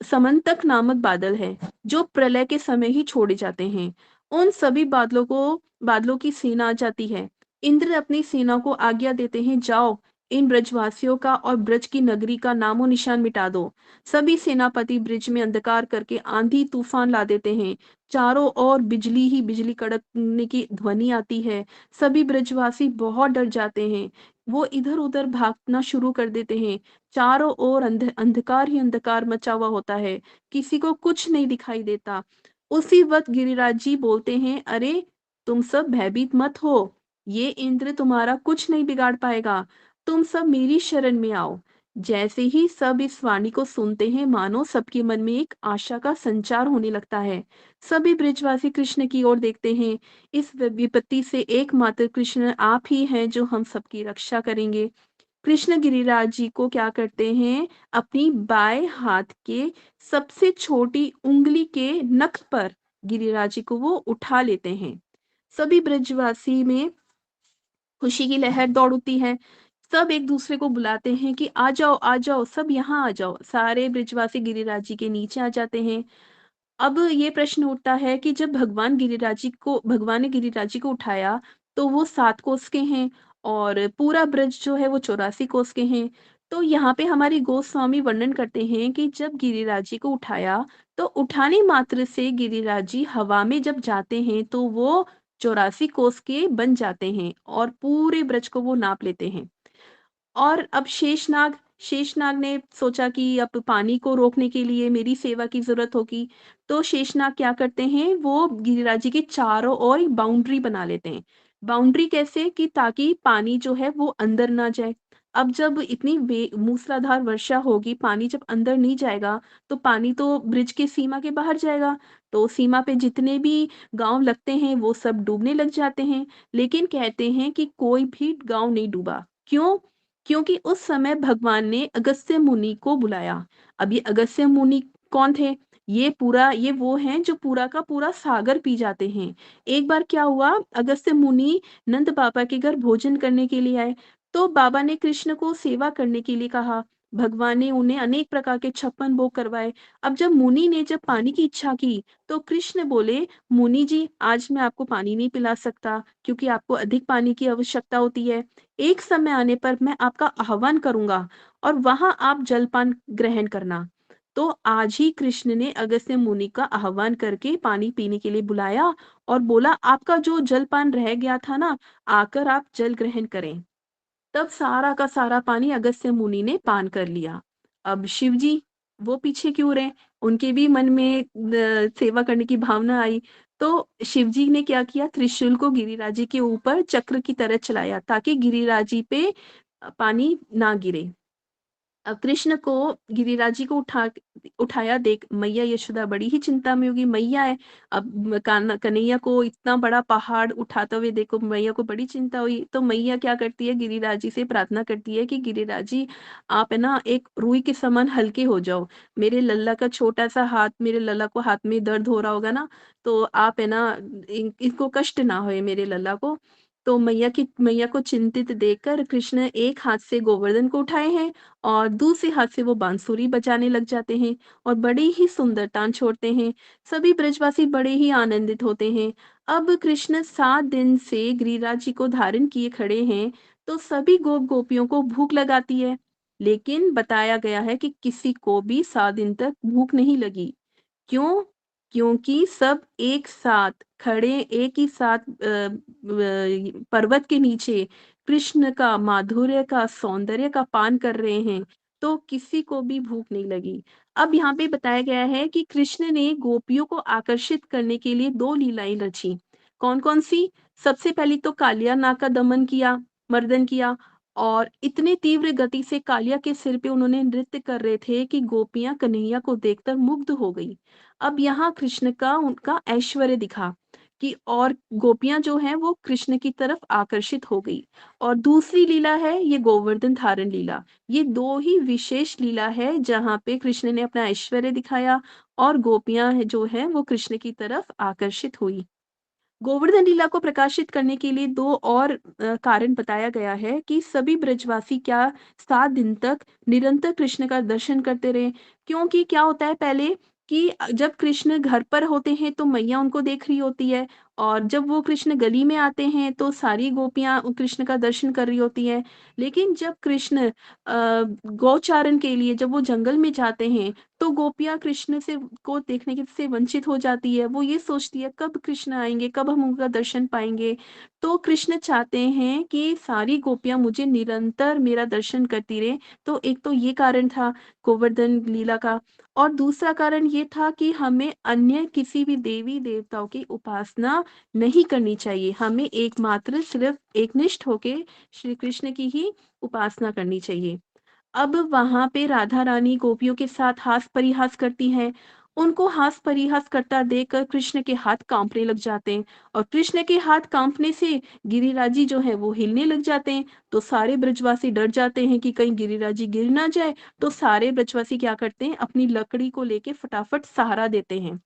समंतक नामक बादल है जो प्रलय के समय ही छोड़े जाते हैं। उन सभी बादलों की सेना आ जाती है। इंद्र अपनी सेना को आज्ञा देते हैं, जाओ इन ब्रजवासियों का और ब्रज की नगरी का नामो निशान मिटा दो। सभी सेनापति ब्रिज में अंधकार करके आंधी तूफान ला देते हैं। चारों ओर बिजली ही बिजली कड़कने की ध्वनि आती है। सभी ब्रजवासी बहुत डर जाते हैं। वो इधर उधर भागना शुरू कर देते हैं। चारों ओर अंधकार ही अंधकार मचा हुआ होता है। किसी को कुछ नहीं दिखाई देता। उसी वक्त गिरिराज जी बोलते हैं, अरे तुम सब भयभीत मत हो। ये इंद्र तुम्हारा कुछ नहीं बिगाड़ पाएगा। तुम सब मेरी शरण में आओ। जैसे ही सब इस वाणी को सुनते हैं, मानो सबके मन में एक आशा का संचार होने लगता है। सभी ब्रजवासी कृष्ण की ओर देखते हैं। इस विपत्ति से एकमात्र कृष्ण आप ही हैं जो हम सबकी रक्षा करेंगे। कृष्ण गिरिराज जी को क्या करते हैं, अपनी बाएं हाथ के सबसे छोटी उंगली के नख पर गिरिराज जी को वो उठा लेते हैं। सभी ब्रजवासी में खुशी की लहर दौड़ उठती है। सब एक दूसरे को बुलाते हैं कि आ जाओ, सब यहाँ आ जाओ। सारे ब्रजवासी गिरिराज जी के नीचे आ जाते हैं। अब ये प्रश्न उठता है कि जब भगवान ने गिरिराज जी को उठाया, तो वो 7 कोस के हैं और पूरा ब्रज जो है वो 84 कोस के हैं। तो यहाँ पे हमारे गोस्वामी वर्णन करते हैं कि जब गिरिराज जी को उठाया, तो उठाने मात्र से गिरिराज जी हवा में जब जाते हैं, तो वो 84 कोस के बन जाते हैं और पूरे ब्रज को वो नाप लेते हैं। और अब शेषनाग ने सोचा कि अब पानी को रोकने के लिए मेरी सेवा की ज़रूरत होगी, तो शेषनाग क्या करते हैं, वो गिरिराज जी के चारों ओर एक बाउंड्री बना लेते हैं। बाउंड्री कैसे, कि ताकि पानी जो है वो अंदर ना जाए। अब जब इतनी मूसलाधार वर्षा होगी, पानी जब अंदर नहीं जाएगा, तो पानी तो ब्रिज की सीमा के बाहर जाएगा। तो सीमा पे जितने भी गाँव लगते हैं, वो सब डूबने लग जाते हैं। लेकिन कहते हैं कि कोई भी गाँव नहीं डूबा। क्यों? क्योंकि उस समय भगवान ने अगस्त्य मुनि को बुलाया। अब ये अगस्त्य मुनि कौन थे? ये वो हैं जो पूरा का पूरा सागर पी जाते हैं। एक बार क्या हुआ, अगस्त्य मुनि नंद बाबा के घर भोजन करने के लिए आए। तो बाबा ने कृष्ण को सेवा करने के लिए कहा। भगवान ने उन्हें अनेक प्रकार के 56 भोग करवाए। अब जब मुनि ने जब पानी की इच्छा की, तो कृष्ण बोले, मुनि जी, आज मैं आपको पानी नहीं पिला सकता, क्योंकि आपको अधिक पानी की आवश्यकता होती है। एक समय आने पर मैं आपका आह्वान करूँगा और वहाँ आप जलपान ग्रहण करना। तो आज ही कृष्ण ने अगस्त्य मुनि का आह्वान करके पानी पीने के लिए बुलाया और बोला, आपका जो जलपान रह गया था ना, आकर आप जल ग्रहण करें। तब सारा का सारा पानी अगस्त्य मुनि ने पान कर लिया। अब शिव जी, वो पीछे क्यों रहे? उनके भी मन में सेवा करने की भावना आई। तो शिव जी ने क्या किया, त्रिशूल को गिरिराज जी के ऊपर चक्र की तरह चलाया, ताकि गिरिराज जी पे पानी ना गिरे। अब कृष्ण को गिरिराज जी को उठाया देख मैया यशोदा बड़ी ही चिंता में होगी, मैया है। अब कन्हैया को इतना बड़ा पहाड़ उठाते हुए देखो, मैया को बड़ी चिंता हुई। तो मैया क्या करती है, गिरिराज जी से प्रार्थना करती है कि गिरिराज जी, आप है ना एक रुई के समान हल्के हो जाओ। मेरे लल्ला का छोटा सा हाथ, मेरे लल्ला को हाथ में दर्द हो रहा होगा ना, तो आप है ना इनको कष्ट ना होए मेरे लल्ला को। तो मैया को चिंतित देखकर कृष्ण एक हाथ से गोवर्धन को उठाए हैं और दूसरे हाथ से वो बांसुरी बजाने लग जाते हैं और बड़े ही सुंदर तान छोड़ते हैं। सभी ब्रजवासी बड़े ही आनंदित होते हैं। अब कृष्ण 7 दिन से गिरिराज जी को धारण किए खड़े हैं, तो सभी गोप गोपियों को भूख लगाती है। लेकिन बताया गया है कि किसी को भी 7 दिन तक भूख नहीं लगी। क्यों? क्योंकि सब एक साथ खड़े, एक ही साथ पर्वत के नीचे कृष्ण का माधुर्य का सौंदर्य का पान कर रहे हैं, तो किसी को भी भूख नहीं लगी। अब यहाँ पे बताया गया है कि कृष्ण ने गोपियों को आकर्षित करने के लिए 2 लीलाएं रची। कौन-कौन सी? सबसे पहली तो कालिया नाग का दमन किया, मर्दन किया, और इतने तीव्र गति से कालिया के सिर पे उन्होंने नृत्य कर रहे थे कि गोपियां कन्हैया को देखकर मुग्ध हो गई। अब यहाँ कृष्ण का उनका ऐश्वर्य दिखा कि और गोपियां जो हैं वो कृष्ण की तरफ आकर्षित हो गई। और दूसरी लीला है ये गोवर्धन धारण लीला। ये 2 ही विशेष लीला है जहाँ पे कृष्ण ने अपना ऐश्वर्य दिखाया और गोपियां जो हैं वो कृष्ण की तरफ आकर्षित हुई। गोवर्धन लीला को प्रकाशित करने के लिए 2 और कारण बताया गया है कि सभी ब्रजवासी क्या 7 दिन तक निरंतर कृष्ण का दर्शन करते रहे। क्योंकि क्या होता है पहले कि जब कृष्ण घर पर होते हैं तो मैया उनको देख रही होती है, और जब वो कृष्ण गली में आते हैं तो सारी गोपियाँ कृष्ण का दर्शन कर रही होती हैं। लेकिन जब कृष्ण गौचारण के लिए जब वो जंगल में जाते हैं, तो गोपियाँ कृष्ण से को देखने के से वंचित हो जाती है। वो ये सोचती है कब कृष्ण आएँगे, कब हम उनका दर्शन पाएँगे। तो कृष्ण चाहते हैं कि सारी गोपियाँ मुझे निरंतर मेरा दर्शन करती रहें। तो एक तो ये कारण था गोवर्धन लीला का, और दूसरा कारण ये था कि हमें अन्य किसी भी देवी-देवताओं की उपासना नहीं करनी चाहिए। हमें एकमात्र सिर्फ़ एकनिष्ठ होके श्री कृष्ण की ही उपासना करनी चाहिए। अब वहाँ पे राधा रानी गोपियों के साथ हास परिहास करती हैं। उनको हास परिहास करता देखकर कृष्ण के हाथ काँपने लग जाते हैं, और कृष्ण के हाथ काँपने से गिरिराज जी जो है वो हिलने लग जाते हैं। तो सारे ब्रजवासी डर जाते हैं कि कहीं गिरिराज जी गिर ना जाए। तो सारे ब्रजवासी क्या करते हैं, अपनी लकड़ी को लेके फटाफट सहारा देते हैं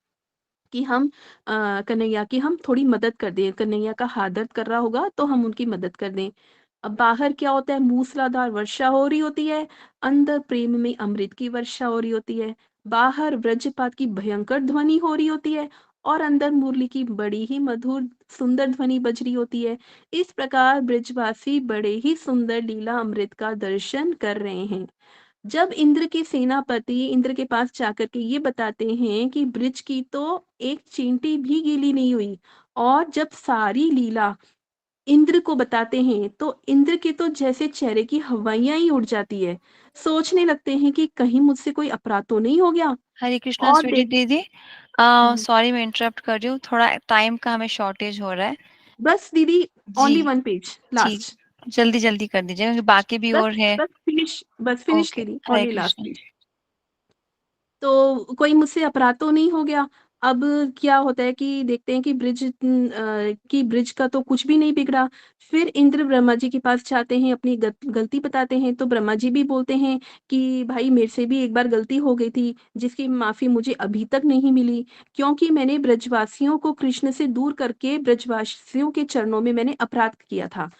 कि हम कन्हैया की हम थोड़ी मदद कर दें। कन्हैया का हाथ दर्द कर रहा होगा तो हम उनकी मदद कर दें। अब बाहर क्या होता है, मूसलाधार वर्षा हो रही होती है, अंदर प्रेम में अमृत की वर्षा हो रही होती है। बाहर वज्रपात की भयंकर ध्वनि हो रही होती है, और अंदर मुरली की बड़ी ही मधुर सुंदर ध्वनि बज रही होती है। इस प्रकार ब्रजवासी बड़े ही सुंदर लीला अमृत का दर्शन कर रहे हैं। जब इंद्र के सेनापति इंद्र के पास जाकर के ये बताते हैं कि ब्रिज की तो एक चींटी भी गीली नहीं हुई, और जब सारी लीला इंद्र को बताते हैं तो इंद्र के तो जैसे चेहरे की हवाइयां ही उड़ जाती है। सोचने लगते हैं कि कहीं मुझसे कोई अपराध तो नहीं हो गया। हरे कृष्णा और स्वीटी देख दीदी, हम्म, सॉरी मैं इंटरप्ट कर रही हूँ, थोड़ा टाइम का हमें शॉर्टेज हो रहा है। बस दीदी, जी ओनली 1 पेज जी, लास्ट। जल्दी जल्दी कर दीजिए क्योंकि बाकी भी बस और है। बस फिनिश ओके, दीदी, हरे ओनली लास्ट कृष्णा। पेज। तो कोई मुझसे अपराध तो नहीं हो गया। अब क्या होता है कि देखते हैं कि ब्रिज का तो कुछ भी नहीं बिगड़ा। फिर इंद्र ब्रह्मा जी के पास जाते हैं, अपनी गलती बताते हैं, तो ब्रह्मा जी भी बोलते हैं कि भाई मेरे से भी एक बार गलती हो गई थी, जिसकी माफ़ी मुझे अभी तक नहीं मिली, क्योंकि मैंने ब्रजवासियों को कृष्ण से दूर करके ब्रजवासियों के चरणों में मैंने अपराध किया था।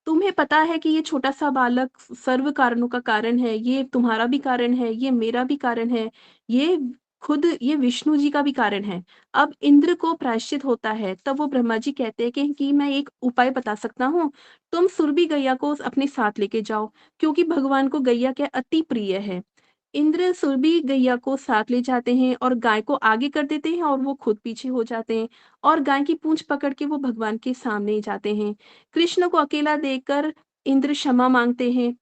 तुम्हें पता है कि ये छोटा-सा बालक सर्व कारणों का कारण है, ये तुम्हारा भी कारण है, ये मेरा भी कारण है, ये खुद ये विष्णु जी का भी कारण है। अब इंद्र को प्रायश्चित होता है, तब वो ब्रह्मा जी कहते हैं कि मैं एक उपाय बता सकता हूँ, तुम सुरभि गैया को अपने साथ लेके जाओ, क्योंकि भगवान को गैया क्या अति प्रिय है। इंद्र सुरभि गैया को साथ ले जाते हैं और गाय को आगे कर देते हैं और वो खुद पीछे हो जाते हैं और गाय की पूँछ पकड़ के वो भगवान के सामने जाते हैं। कृष्ण को अकेला देखकर इंद्र क्षमा माँगते हैं,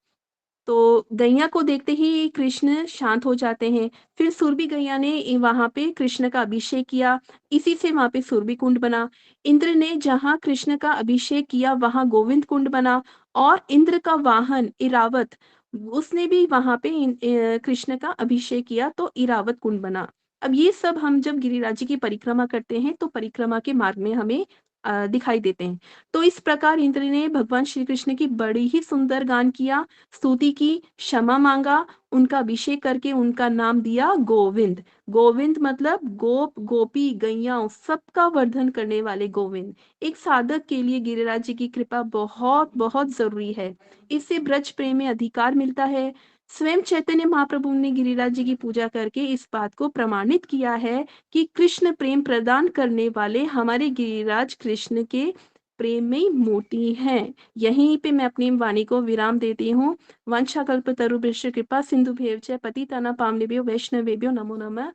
तो गैया को देखते ही कृष्ण शांत हो जाते हैं। फिर सुरभि गैया ने वहाँ पे कृष्ण का अभिषेक किया, इसी से वहाँ पे सुरभि कुंड बना। इंद्र ने जहाँ कृष्ण का अभिषेक किया वहाँ गोविंद कुंड बना और इंद्र का वाहन इरावत, उसने भी वहाँ पे कृष्ण का अभिषेक किया तो इरावत कुंड बना। अब ये सब हम जब गिरिराज जी की परिक्रमा करते हैं तो परिक्रमा के मार्ग में हमें दिखाई देते हैं। तो इस प्रकार इंद्र ने भगवान श्री कृष्ण की बड़ी ही सुंदर गान किया, स्तुति की, क्षमा माँगा, उनका अभिषेक करके उनका नाम दिया गोविंद। गोविंद मतलब गोप, गोपी, गैयाओं सबका वर्धन करने वाले गोविंद। एक साधक के लिए गिरिराज जी की कृपा बहुत-बहुत ज़रूरी है। इससे ब्रज प्रेम में अधिकार मिलता है। स्वयं चैतन्य महाप्रभु ने गिरिराज जी की पूजा करके इस बात को प्रमाणित किया है कि कृष्ण प्रेम प्रदान करने वाले हमारे गिरिराज कृष्ण के प्रेम में मोती हैं। यहीं पे मैं अपनी वाणी को विराम देती हूँ। वंशाकल्पतरुभ्यश्च कृपा सिंधुभ्येव च पतितानां पावनेभ्यो वैष्णवेभ्यो नमो नमः।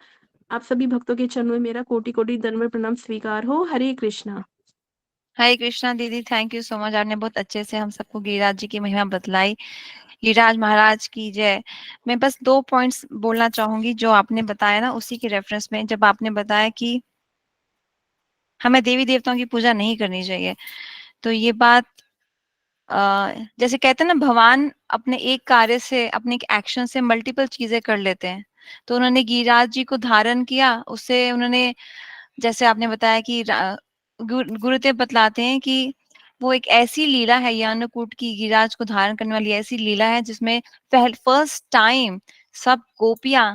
आप सभी भक्तों के चरणों में मेरा कोटि-कोटि दंडवत प्रणाम स्वीकार हो। हरे कृष्णा। हरे कृष्णा दीदी, थैंक यू सो मच। आपने बहुत अच्छे से हम सबको गिरिराज जी की महिमा बतलाई। गिरिराज महाराज की जय। मैं बस 2 पॉइंट्स बोलना चाहूंगी जो आपने बताया ना, उसी के रेफरेंस में। जब आपने बताया कि हमें देवी देवताओं की पूजा नहीं करनी चाहिए, तो ये बात जैसे कहते हैं ना, भगवान अपने एक कार्य से, अपने एक एक्शन से मल्टीपल चीजें कर लेते हैं। तो उन्होंने गिरिराज जी को धारण किया, उससे उन्होंने, जैसे आपने बताया कि गुरुदेव बतलाते हैं कि वो एक ऐसी लीला है, ये अन्नकूट की गिरिराज को धारण करने वाली ऐसी लीला है जिसमें फर्स्ट टाइम सब गोपियां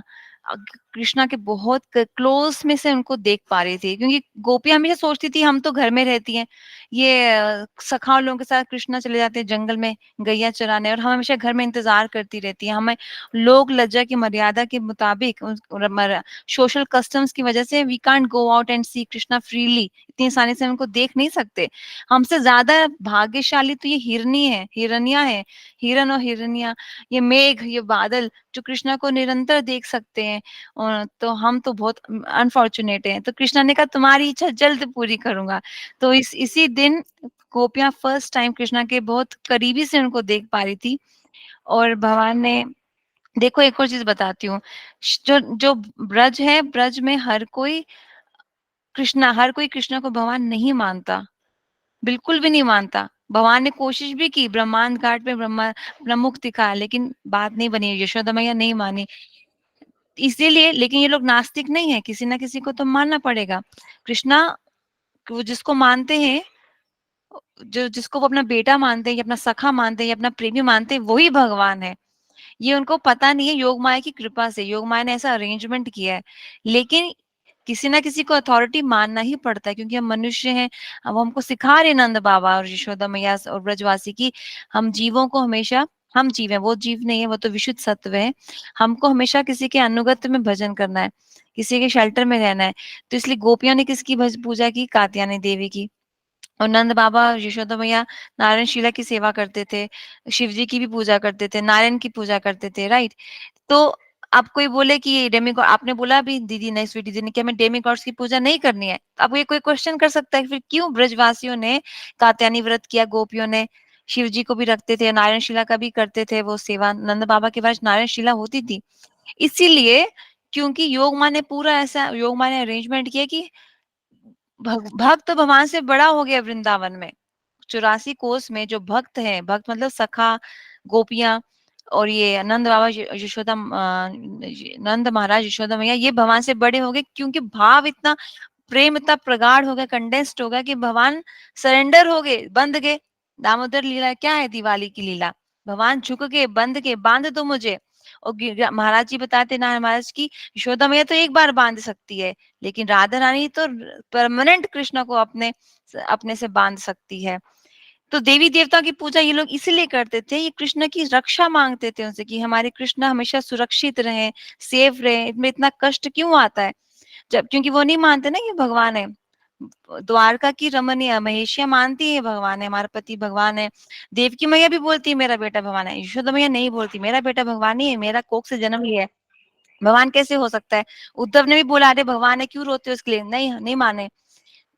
कृष्णा के बहुत क्लोज में से उनको देख पा रही थी। क्योंकि गोपियां हमेशा सोचती थी हम तो घर में रहती हैं, ये सखा लोगों के साथ कृष्णा चले जाते हैं जंगल में गैया चराने, और हम हमेशा घर में इंतजार करती रहती है। हमें लोग लज्जा की मर्यादा के मुताबिक, सोशल कस्टम्स की वजह से we can't go out and see Krishna freely, इतनी आसानी से हम उनको देख नहीं सकते। हमसे ज्यादा भाग्यशाली तो ये हिरनिया है, हिरन और हिरनिया, ये मेघ, ये बादल जो कृष्णा को निरंतर देख सकते हैं। तो हम तो बहुत अनफॉर्चुनेट हैं। तो कृष्णा ने कहा तुम्हारी इच्छा जल्द पूरी करूंगा। तो इसी दिन गोपियां फर्स्ट टाइम कृष्णा के बहुत करीबी से उनको देख पा रही थी। और भगवान ने, देखो एक और चीज बताती हूँ, जो जो ब्रज है, ब्रज में हर कोई कृष्णा को भगवान नहीं मानता, बिल्कुल भी नहीं मानता। भगवान ने कोशिश भी की, ब्रह्मांड घाट पे ब्रह्ममुख दिखाया, लेकिन बात नहीं बनी, यशोदा मैया नहीं मानी। इसीलिए, लेकिन ये लोग नास्तिक नहीं है, किसी ना किसी को तो मानना पड़ेगा। कृष्णा, वो जिसको मानते हैं, जो जिसको वो अपना बेटा मानते हैं या अपना सखा मानते हैं या अपना प्रेमी मानते हैं, वही भगवान है। ये उनको पता नहीं है, योग माया की कृपा से योग माया ने ऐसा अरेंजमेंट किया है। लेकिन किसी ना किसी को अथॉरिटी मानना ही पड़ता है, क्योंकि हम मनुष्य हैं। अब हमको सिखा रहे नंद बाबा और यशोदा मैया और ब्रजवासी की, हम जीवों को हमेशा, हम जीव है, वो जीव नहीं है, वो तो विशुद्ध सत्व है। हमको हमेशा किसी के अनुगत्य में भजन करना है, किसी के शेल्टर में रहना है। तो इसलिए गोपियों ने किसकी पूजा की? कात्यायनी देवी की। और नंद बाबा, यशोदा मैया नारायण शीला की सेवा करते थे, शिव जी की भी पूजा करते थे, नारायण की पूजा करते थे, राइट? तो अब कोई बोले कि ये डेमी गॉड, आपने बोला अभी दीदी ने, स्वीटी दीदी ने, कि हमें डेमी गॉड्स की पूजा नहीं करनी है। अब ये कोई क्वेश्चन कर सकता है फिर क्यों ब्रजवासियों ने कात्यायनी व्रत किया, गोपियों ने शिव जी को भी रखते थे, नारायण शिला का भी करते थे वो सेवा। नंद बाबा के पास नारायण शिला होती थी, इसीलिए क्योंकि योग माया ने अरेंजमेंट किया कि भक्त तो भगवान से बड़ा हो गया वृंदावन में। 84 कोस में जो भक्त हैं, भक्त मतलब सखा, गोपियां, और ये नंद बाबा, नंद महाराज, यशोदा मैया, ये भगवान से बड़े हो गए, क्योंकि भाव इतना, प्रेम इतना प्रगाढ़ हो गया, कंडेंस्ड हो गया कि भगवान सरेंडर हो गए, बंध गए। दामोदर लीला क्या है? दिवाली की लीला। भगवान झुक के, बंध के, बांध दो मुझे। और महाराज जी बताते ना महाराज की, यशोदा मैया तो एक बार बांध सकती है, लेकिन राधा रानी तो परमानेंट कृष्ण को अपने अपने से बांध सकती है। तो देवी देवताओं की पूजा ये लोग इसीलिए करते थे, ये कृष्ण की रक्षा मांगते थे उनसे कि हमारे कृष्ण हमेशा सुरक्षित रहें, सेफ रहें, इनमें इतना कष्ट क्यों आता है? जब क्योंकि वो नहीं मानते ना कि भगवान है। द्वारका की रमणीय महेशिया मानती है भगवान है, हमारा पति भगवान है। देवकी मैया भी बोलती है मेरा बेटा भगवान है। यशोदा मैया नहीं बोलती मेरा बेटा भगवान ही है, मेरा कोख से जन्म लिया है। भगवान कैसे हो सकता है? उद्धव ने भी बोला अरे भगवान है क्यों रोते हो इसके लिए? नहीं, नहीं माने।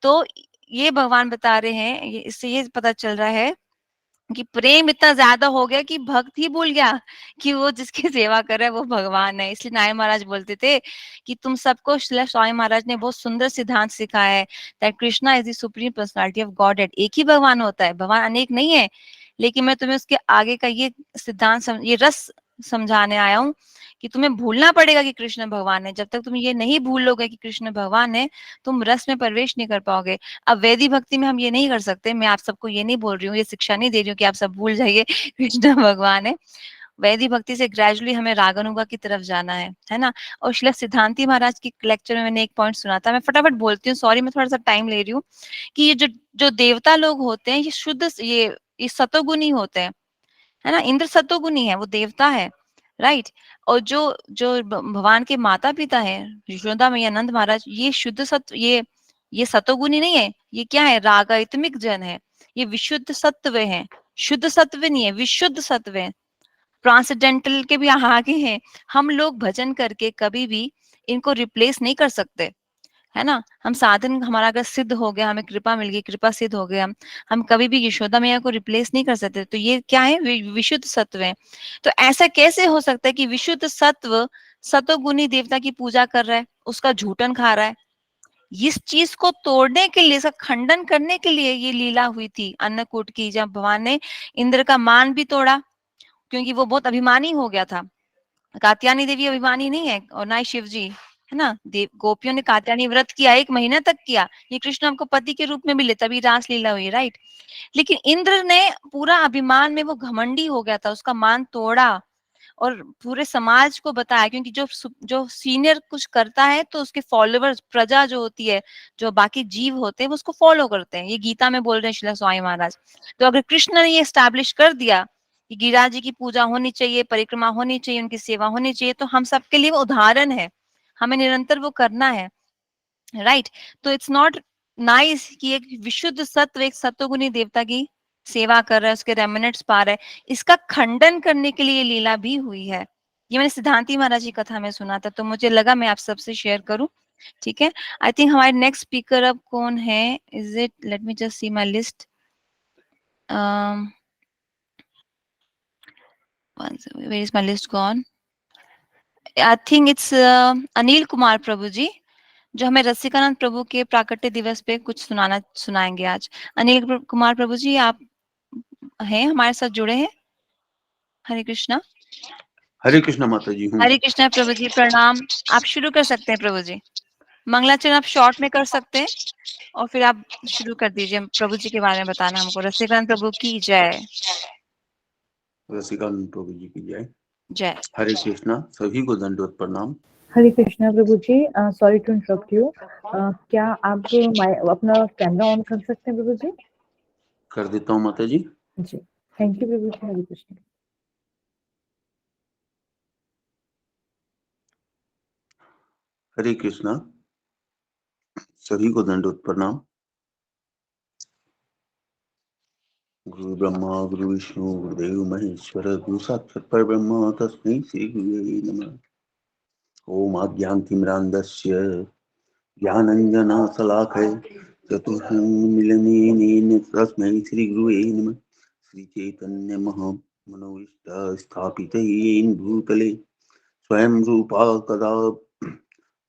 तो ये भगवान बता रहे हैं, इससे ये पता चल रहा है कि प्रेम इतना ज्यादा हो गया कि भक्त ही भूल गया कि वो जिसकी सेवा कर रहा है वो भगवान है। इसलिए नारायण महाराज बोलते थे कि तुम सबको श्रील स्वामी महाराज ने बहुत सुंदर सिद्धांत सिखाया है, that Krishna is the supreme personality of God. एक ही भगवान होता है, भगवान अनेक नहीं है। लेकिन मैं तुम्हें उसके आगे का ये सिद्धांत ये रस समझाने आया हूँ कि तुम्हें भूलना पड़ेगा कि कृष्ण भगवान है। जब तक तुम ये नहीं भूल लोगे कि कृष्ण भगवान है, तुम रस में प्रवेश नहीं कर पाओगे। अब वैदी भक्ति में हम ये नहीं कर सकते। मैं आप सबको ये नहीं बोल रही हूँ, ये शिक्षा नहीं दे रही हूँ कि आप सब भूल जाइए कृष्ण भगवान है। वैदी भक्ति से ग्रेजुअली हमें रागानुगा की तरफ जाना है ना। और श्रील सिद्धांति महाराज की लेक्चर में मैंने एक पॉइंट सुना था, मैं फटाफट बोलती हूँ, सॉरी मैं थोड़ा सा टाइम ले रही हूँ। कि ये जो जो देवता लोग होते हैं ये शुद्ध ये सतोगुणी होते हैं, है ना। इंद्र सतोगुणी है, वो देवता है, राइट। और जो जो भगवान के माता पिता है यशोदा मैया नंद महाराज, ये शुद्ध सत्व, ये सतोगुणी नहीं है, ये क्या है? रागात्मिक जन है, ये विशुद्ध सत्व है। शुद्ध सत्व नहीं है, विशुद्ध सत्व है, ट्रांसेंडेंटल के भी आगे हैं। हम लोग भजन करके कभी भी इनको रिप्लेस नहीं कर सकते, है ना। हम साधन हमारा अगर सिद्ध हो गया, हमें कृपा मिल गई, कृपा सिद्ध हो गया, हम कभी भी यशोदा मैया को रिप्लेस नहीं कर सकते। तो ये क्या है? विशुद्ध सत्व है। तो ऐसा कैसे हो सकता है कि विशुद्ध सत्व सतोगुणी देवता की पूजा कर रहा है, उसका झूठन खा रहा है? इस चीज को तोड़ने के लिए, इसका खंडन करने के लिए ये लीला हुई थी अन्नकूट की, जब भगवान ने इंद्र का मान भी तोड़ा, क्योंकि वो बहुत अभिमानी हो गया था। कात्यायनी देवी अभिमानी नहीं है, और ना ही शिव जी, है ना। देव गोपियों ने कात्यायनी व्रत किया, 1 महीना तक किया। ये कृष्ण हमको पति के रूप में मिले तभी रासलीला हुई, राइट। लेकिन इंद्र ने पूरा अभिमान में वो घमंडी हो गया था, उसका मान तोड़ा और पूरे समाज को बताया। क्योंकि जो सीनियर कुछ करता है तो उसके फॉलोअर्स, प्रजा जो होती है, जो बाकी जीव होते हैं, वो उसको फॉलो करते हैं। ये गीता में बोल रहे हैं श्रील स्वामी महाराज। तो अगर कृष्ण ने ये एस्टैब्लिश कर दिया कि गिरिराज जी की पूजा होनी चाहिए, परिक्रमा होनी चाहिए, उनकी सेवा होनी चाहिए, तो हम सबके लिए वो उदाहरण है, हमें निरंतर वो करना है, राइट। तो इट्स नॉट नाइस कि एक विशुद्ध सत्व एक सत्वगुणी देवता की सेवा कर रहा है, उसके रेमिनेट्स पा रहा है। इसका खंडन करने के लिए लीला भी हुई है। ये मैंने सिद्धांति महाराज की कथा में सुना था, तो मुझे लगा मैं आप सबसे शेयर करूं। ठीक है, आई थिंक हमारे नेक्स्ट स्पीकर अब कौन है? Is it, let me just see my list. where is my list gone? I think it's Anil Kumar Prabhu ji, जो हमें रसिकानंद प्रभु के प्राकट्य दिवस पे कुछ सुनाएंगे आज। अनिल कुमार प्रभु जी, आप हैं हमारे साथ जुड़े हैं? हरे कृष्णा। हरे कृष्णा माता जी हूँ। हरे कृष्णा प्रभु जी, प्रणाम। आप शुरू कर सकते हैं प्रभु जी। मंगलाचरण आप शॉर्ट में कर सकते हैं और फिर आप शुरू कर दीजिए, प्रभु जी के बारे में बताना हमको। रसिकानंद प्रभु की जय। रसिकानंद प्रभु जी की जय। जय। हरे कृष्णा, सभी को दंडवत प्रणाम। हरे कृष्णा प्रभु जी, सॉरी टू इंटरप्ट यू। क्या आप अपना कैमरा ऑन कर सकते हैं प्रभु जी? कर देता हूँ माता जी। जी, थैंक यू प्रभु जी। हरे कृष्णा। हरे कृष्णा, सभी को दंडवत प्रणाम। गुरु ब्रह्मा गुरु विष्णु गुरुदेव महेश्वर, गुरु साक्षात् परब्रह्म तस्मै श्री गुरुवे नमः। ओम अज्ञानतिमिरान्धस्य ज्ञानाञ्जनशलाकया चतुर्भुजनमिलितेन तस्मै श्री गुरुवे नमः। श्री चैतन्य मनोभीष्टं स्थापितं येन भूतले स्वयं रूपा कदा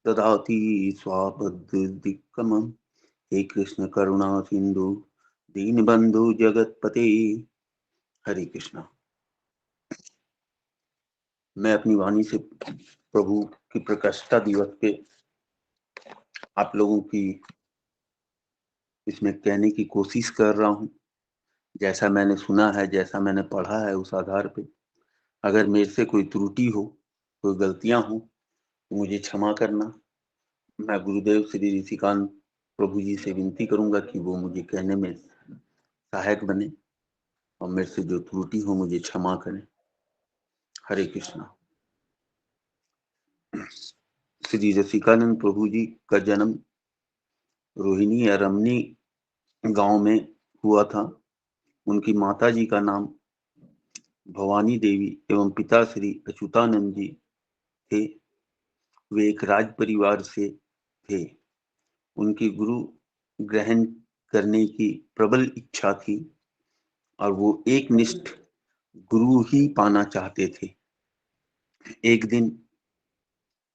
ददाति स्वापदादिकमं। हे कृष्ण करुणा सिंधु दीनबंधु जगतपते। हरे कृष्णा। मैं अपनी वाणी से प्रभु की प्रकाष्ठा दिवस पे आप लोगों की इसमें कहने की कोशिश कर रहा हूँ, जैसा मैंने सुना है, जैसा मैंने पढ़ा है, उस आधार पे अगर मेरे से कोई त्रुटि हो, कोई गलतियां हो, तो मुझे क्षमा करना। मैं गुरुदेव श्री ऋषिकांत प्रभु जी से विनती करूंगा कि वो मुझे कहने में सहायक बने। और मेरे से जो त्रुटि हो मुझे क्षमा करें। हरे कृष्णा। श्री रसिकानंद प्रभु जी का जन्म रोहिणी या रमनी गांव में हुआ था। उनकी माता जी का नाम भवानी देवी एवं पिता श्री अच्युतानंद जी थे। वे एक राज परिवार से थे। उनकी गुरु ग्रहण करने की प्रबल इच्छा थी और वो एक निष्ठ गुरु ही पाना चाहते थे। एक दिन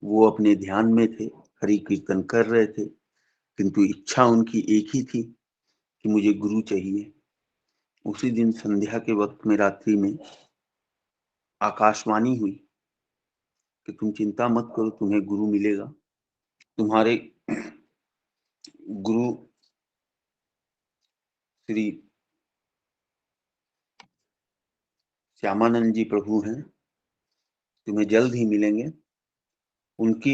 वो अपने ध्यान में थे, हरि कीर्तन कर रहे थे, किंतु इच्छा उनकी एक ही थी कि मुझे गुरु चाहिए। उसी दिन संध्या के वक्त में, रात्रि में आकाशवाणी हुई कि तुम चिंता मत करो, तुम्हें गुरु मिलेगा। तुम्हारे गुरु श्री श्यामानंद जी प्रभु हैं, तुम्हें जल्द ही मिलेंगे। उनकी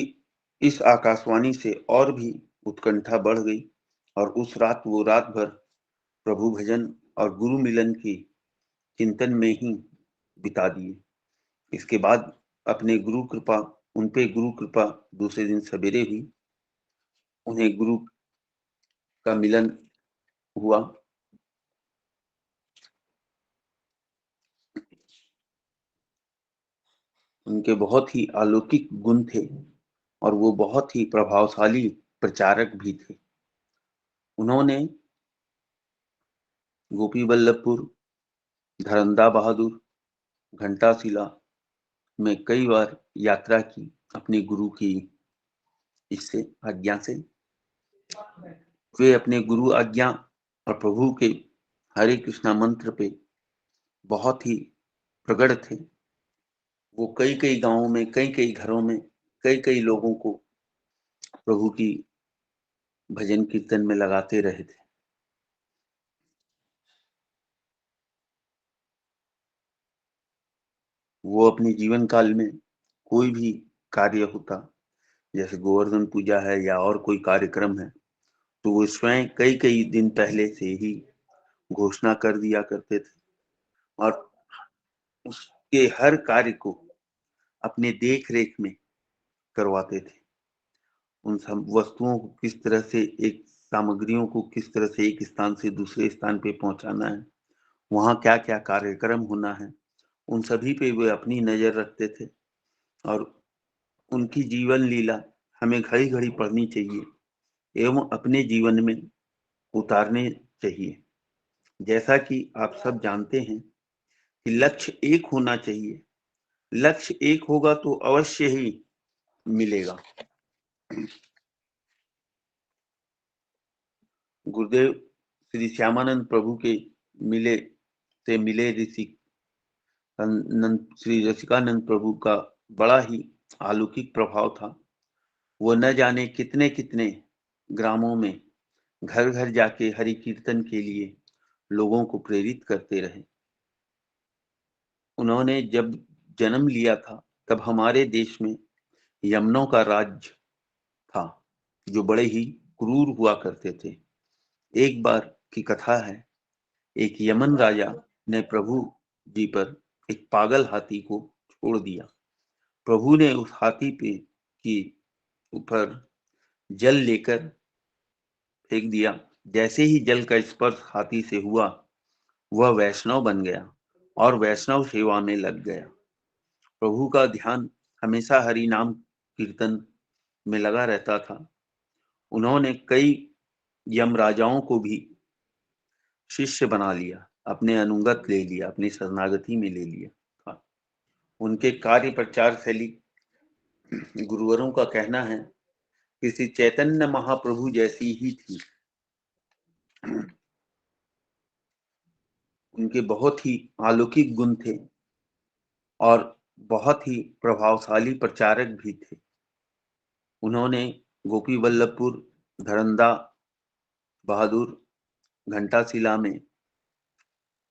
इस आकाशवाणी से और भी उत्कंठा बढ़ गई और उस रात वो रात भर प्रभु भजन और गुरु मिलन की चिंतन में ही बिता दिए। इसके बाद अपने गुरु कृपा, उन पे गुरु कृपा दूसरे दिन सवेरे हुई। उन्हें गुरु का मिलन हुआ। उनके बहुत ही अलौकिक गुण थे और वो बहुत ही प्रभावशाली प्रचारक भी थे। उन्होंने गोपी बल्लभपुर, धरंदा बहादुर, घंटाशिला में कई बार यात्रा की अपने गुरु की इससे आज्ञा से। वे अपने गुरु आज्ञा और प्रभु के हरे कृष्णा मंत्र पे बहुत ही प्रगढ़ थे। वो कई कई गांवों में, कई कई घरों में, कई कई लोगों को प्रभु की भजन कीर्तन में लगाते रहे थे। वो अपने जीवन काल में कोई भी कार्य होता, जैसे गोवर्धन पूजा है या और कोई कार्यक्रम है, तो वो स्वयं कई कई दिन पहले से ही घोषणा कर दिया करते थे और उसके हर कार्य को अपने देख रेख में करवाते थे। उन सब वस्तुओं को किस तरह से, एक सामग्रियों को किस तरह से एक स्थान से दूसरे स्थान पे पहुंचाना है, वहां क्या क्या कार्यक्रम होना है, उन सभी पे वे अपनी नजर रखते थे। और उनकी जीवन लीला हमें घड़ी घड़ी पढ़नी चाहिए एवं अपने जीवन में उतारने चाहिए। जैसा कि आप सब जानते हैं कि लक्ष्य एक होना चाहिए। लक्ष्य एक होगा तो अवश्य ही मिलेगा। गुरुदेव श्री श्यामानंद प्रभु के मिले ऋषि श्री रसिकानंद प्रभु का बड़ा ही अलौकिक प्रभाव था। वो न जाने कितने कितने ग्रामों में घर घर जाके हरि कीर्तन के लिए लोगों को प्रेरित करते रहे। उन्होंने जब जन्म लिया था तब हमारे देश में यमनों का राज्य था, जो बड़े ही क्रूर हुआ करते थे। एक बार की कथा है, एक यमन राजा ने प्रभु जी पर एक पागल हाथी को छोड़ दिया। प्रभु ने उस हाथी पे की ऊपर जल लेकर फेंक दिया। जैसे ही जल का स्पर्श हाथी से हुआ, वह वैष्णव बन गया और वैष्णव सेवा में लग गया। प्रभु का ध्यान हमेशा हरि नाम कीर्तन में लगा रहता था। उन्होंने कई यम राजाओं को भी शिष्य बना लिया, अपने अनुगत ले लिया, अपनी शरणागति में ले लिया था। उनके कार्य प्रचार शैली, गुरुवरों का कहना है, किसी चैतन्य महाप्रभु जैसी ही थी। उनके बहुत ही अलौकिक गुण थे और बहुत ही प्रभावशाली प्रचारक भी थे। उन्होंने गोपी बल्लभपुर, धरंदा बहादुर, घंटाशिला में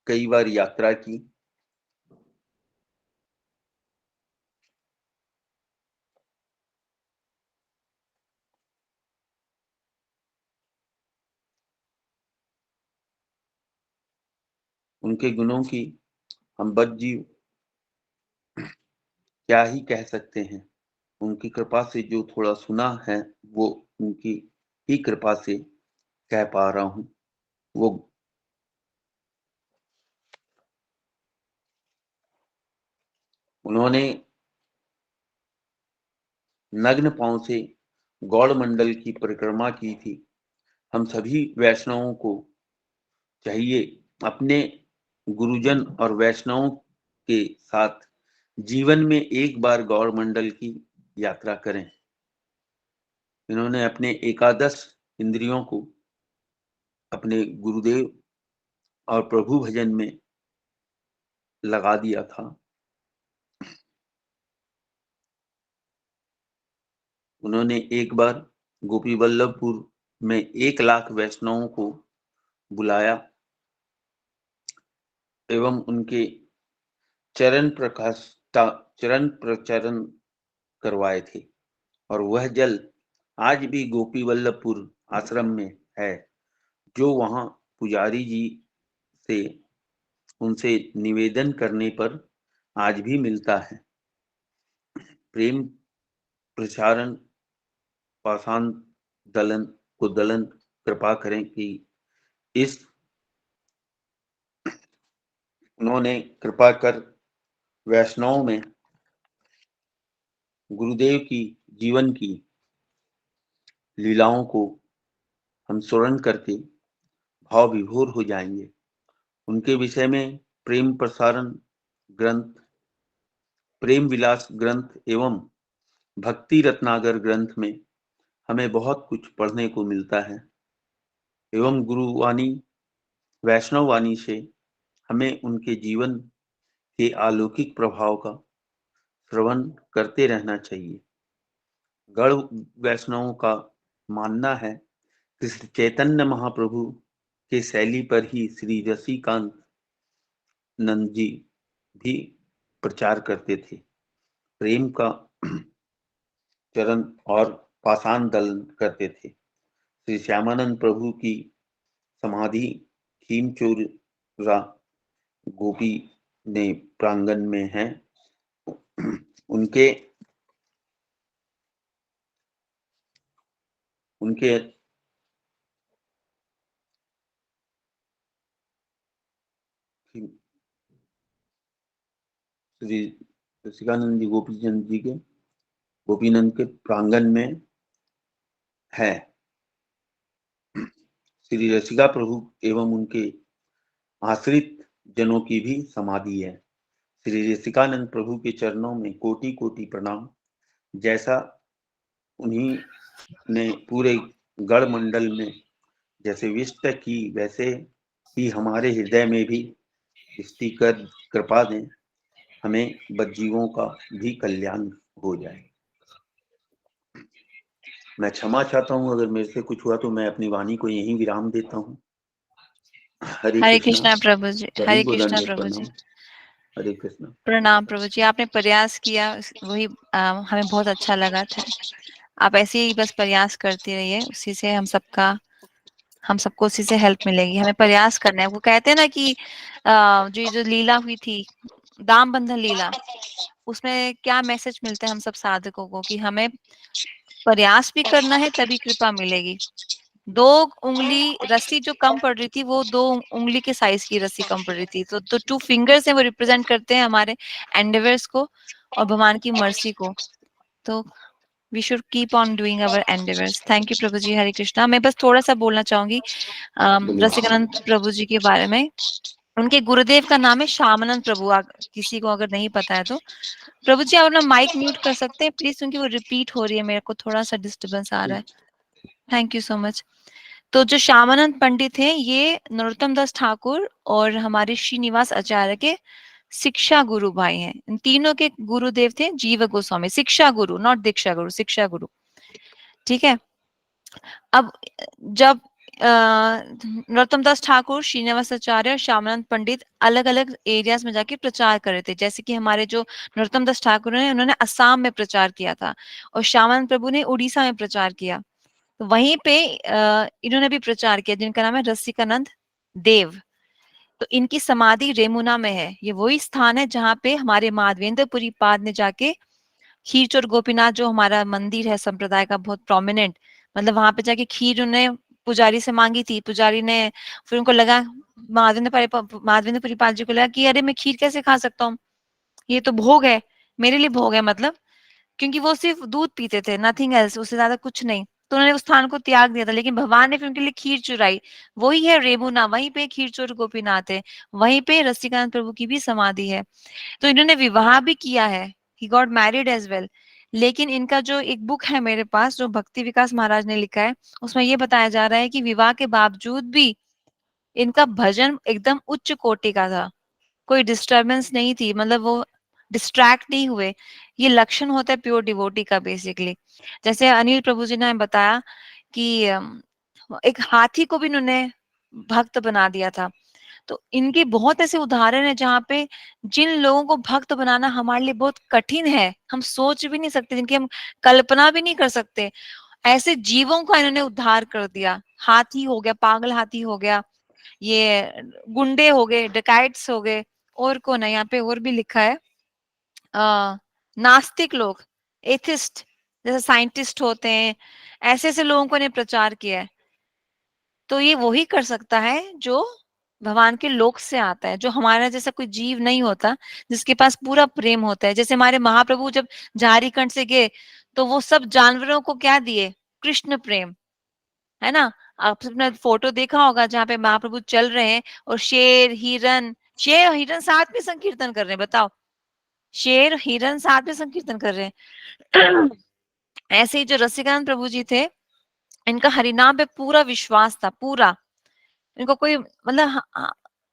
कई बार यात्रा की। उनके गुणों की हम बदजीव क्या ही कह सकते हैं। उनकी कृपा से जो थोड़ा सुना है वो उनकी ही कृपा से कह पा रहा हूं। वो उन्होंने नग्न पांव से गौड़ मंडल की परिक्रमा की थी। हम सभी वैष्णवों को चाहिए अपने गुरुजन और वैष्णवों के साथ जीवन में एक बार गौड़ मंडल की यात्रा करें। इन्होंने अपने एकादश इंद्रियों को अपने गुरुदेव और प्रभु भजन में लगा दिया था। उन्होंने एक बार गोपी वल्लभपुर में 1 लाख वैष्णवों को बुलाया एवं उनके चरण प्रचरण करवाए थे और वह जल आज भी गोपी वल्लभपुर आश्रम में है, जो वहां पुजारी जी से उनसे निवेदन करने पर आज भी मिलता है। प्रेम प्रसारण पाषाण दलन को दलन कृपा करें कि इस उन्होंने कृपा कर वैष्णव में गुरुदेव की जीवन की लीलाओं को हम स्मरण करके भाव विभोर हो जाएंगे। उनके विषय में प्रेम प्रसारण ग्रंथ, प्रेम विलास ग्रंथ एवं भक्ति रत्नागर ग्रंथ में हमें बहुत कुछ पढ़ने को मिलता है एवं गुरुवाणी वैष्णव वाणी से हमें उनके जीवन के अलौकिक प्रभाव का श्रवण करते रहना चाहिए। गढ़ वैष्णवों का मानना है कि श्री चैतन्य महाप्रभु के शैली पर ही श्री रसिकांत नंद जी भी प्रचार करते थे। प्रेम का चरण और पाषाण दलन करते थे। श्री श्यामानंद प्रभु की समाधि खीमचोरा गोपी ने प्रांगण में है। उनके श्री रसिकानंद जी गोपीनंद के प्रांगण में है। श्री रसिका प्रभु एवं उनके आश्रित जनों की भी समाधि है। श्री रसिकानंद प्रभु के चरणों में कोटि कोटि प्रणाम। जैसा उन्हीं ने पूरे गढ़ मंडल में जैसे विष्ट की, वैसे ही हमारे हृदय में भी स्थिति कर कृपा दें, हमें बद्जीवों का भी कल्याण हो जाए। मैं क्षमा चाहता हूँ अगर मेरे से कुछ हुआ तो मैं अपनी वाणी को यहीं विराम देता हूँ। हरे कृष्णा प्रभु जी, हरे कृष्णा प्रभु जी, हरे कृष्णा। प्रणाम प्रभु जी। आपने प्रयास किया, वही हमें बहुत अच्छा लगा था। आप ऐसे ही बस प्रयास करते रहिए, उसी से हम सबको उसी से हेल्प मिलेगी। हमें प्रयास करना है। वो कहते हैं ना कि जो लीला हुई थी, दाम बंधन लीला, उसमें क्या मैसेज मिलता है हम सब साधकों को कि हमें प्रयास भी करना है, तभी कृपा मिलेगी। 2 उंगली रस्सी जो कम पड़ रही थी, वो 2 उंगली के साइज की रस्सी कम पड़ रही थी। तो 2 फिंगर्स हैं, वो रिप्रेजेंट करते हैं हमारे एंडेवर्स को और भगवान की मर्सी को। तो we should keep on doing our endeavours. Thank you Prabhu ji, Hare Krishna. मैं बस थोड़ा सा बोलना चाहूंगी रसिकानंद प्रभु जी के बारे में। उनके गुरुदेव का नाम है श्यामानंद प्रभु। किसी को अगर नहीं पता है तो प्रभु जी आप अपना माइक म्यूट कर सकते हैं प्लीज, क्योंकि वो रिपीट हो रही है, मेरे को थोड़ा सा डिस्टर्बेंस आ रहा है। Thank you so much. तो जो श्यामानंद पंडित हैं, ये नरोत्तम दास ठाकुर और हमारे श्रीनिवास आचार्य के शिक्षा गुरु भाई हैं। इन तीनों के गुरुदेव थे जीव गोस्वामी, शिक्षा गुरु, नॉट दीक्षा गुरु, शिक्षा गुरु। ठीक है। अब जब नरोत्तम दास ठाकुर, श्रीनिवास आचार्य और श्यामानंद पंडित अलग अलग एरियाज में जाके प्रचार कर रहे थे, जैसे कि हमारे जो नरोत्तम दास ठाकुर हैं, उन्होंने असम में प्रचार किया था और श्यामानंद प्रभु ने उड़ीसा में प्रचार किया। तो वहीं पे इन्होंने भी प्रचार किया, जिनका नाम है रसिकानंद देव। तो इनकी समाधि रेमुना में है। ये वही स्थान है जहाँ पे हमारे माधवेंद्रपुरी पाद ने जाके खीरचोर गोपीनाथ, जो हमारा मंदिर है संप्रदाय का बहुत प्रोमिनेंट, मतलब वहां पे जाके खीर उन्हें पुजारी से मांगी थी। पुजारी ने फिर उनको लगा, माधवेंद्रपुरी पाद जी को लगा कि अरे मैं खीर कैसे खा सकता हूँ, ये तो भोग है, मेरे लिए भोग है, मतलब क्योंकि वो सिर्फ दूध पीते थे, नथिंग एल्स, उससे ज्यादा कुछ नहीं। तो उन्होंने उस स्थान को त्याग दिया था, लेकिन भगवान ने फिर उनके लिए खीर चुराई। वही है रेमुना, वहीं पे खीरचोर गोपीनाथ है, वहीं पे रसिकानंद प्रभु की भी समाधि है। तो इन्होंने विवाह भी किया है, he got married as well. लेकिन इनका जो एक बुक है मेरे पास, जो भक्ति विकास महाराज ने लिखा है, उसमें ये बताया जा रहा है कि विवाह के बावजूद भी इनका भजन एकदम उच्च कोटि का था, कोई डिस्टरबेंस नहीं थी, मतलब वो डिस्ट्रैक्ट नहीं हुए। ये लक्षण होता है प्योर डिवोटी का बेसिकली। जैसे अनिल प्रभु जी ने बताया कि एक हाथी को भी इन्होंने भक्त बना दिया था। तो इनके बहुत ऐसे उदाहरण है जहाँ पे जिन लोगों को भक्त बनाना हमारे लिए बहुत कठिन है, हम सोच भी नहीं सकते, जिनकी हम कल्पना भी नहीं कर सकते, ऐसे जीवों का इन्होंने उद्धार कर दिया। हाथी हो गया, पागल हाथी हो गया, ये गुंडे हो गए, डकैट्स हो गए, और कौन है यहाँ पे, और भी लिखा है नास्तिक लोग, एथिस्ट, जैसे साइंटिस्ट होते हैं, ऐसे ऐसे लोगों को ने प्रचार किया है। तो ये वही कर सकता है जो भगवान के लोक से आता है, जो हमारा जैसा कोई जीव नहीं होता, जिसके पास पूरा प्रेम होता है। जैसे हमारे महाप्रभु जब झारीखंड से गए, तो वो सब जानवरों को क्या दिए, कृष्ण प्रेम, है ना। आप सबने फोटो देखा होगा जहाँ पे महाप्रभु चल रहे हैं और शेर और हिरन साथ में संकीर्तन कर रहे हैं, बताओ, शेर हिरन साथ में संकीर्तन कर रहे हैं। ऐसे ही जो रसिकानंद प्रभु जी थे, इनका हरिनाम पे पूरा विश्वास था, पूरा। इनको कोई मतलब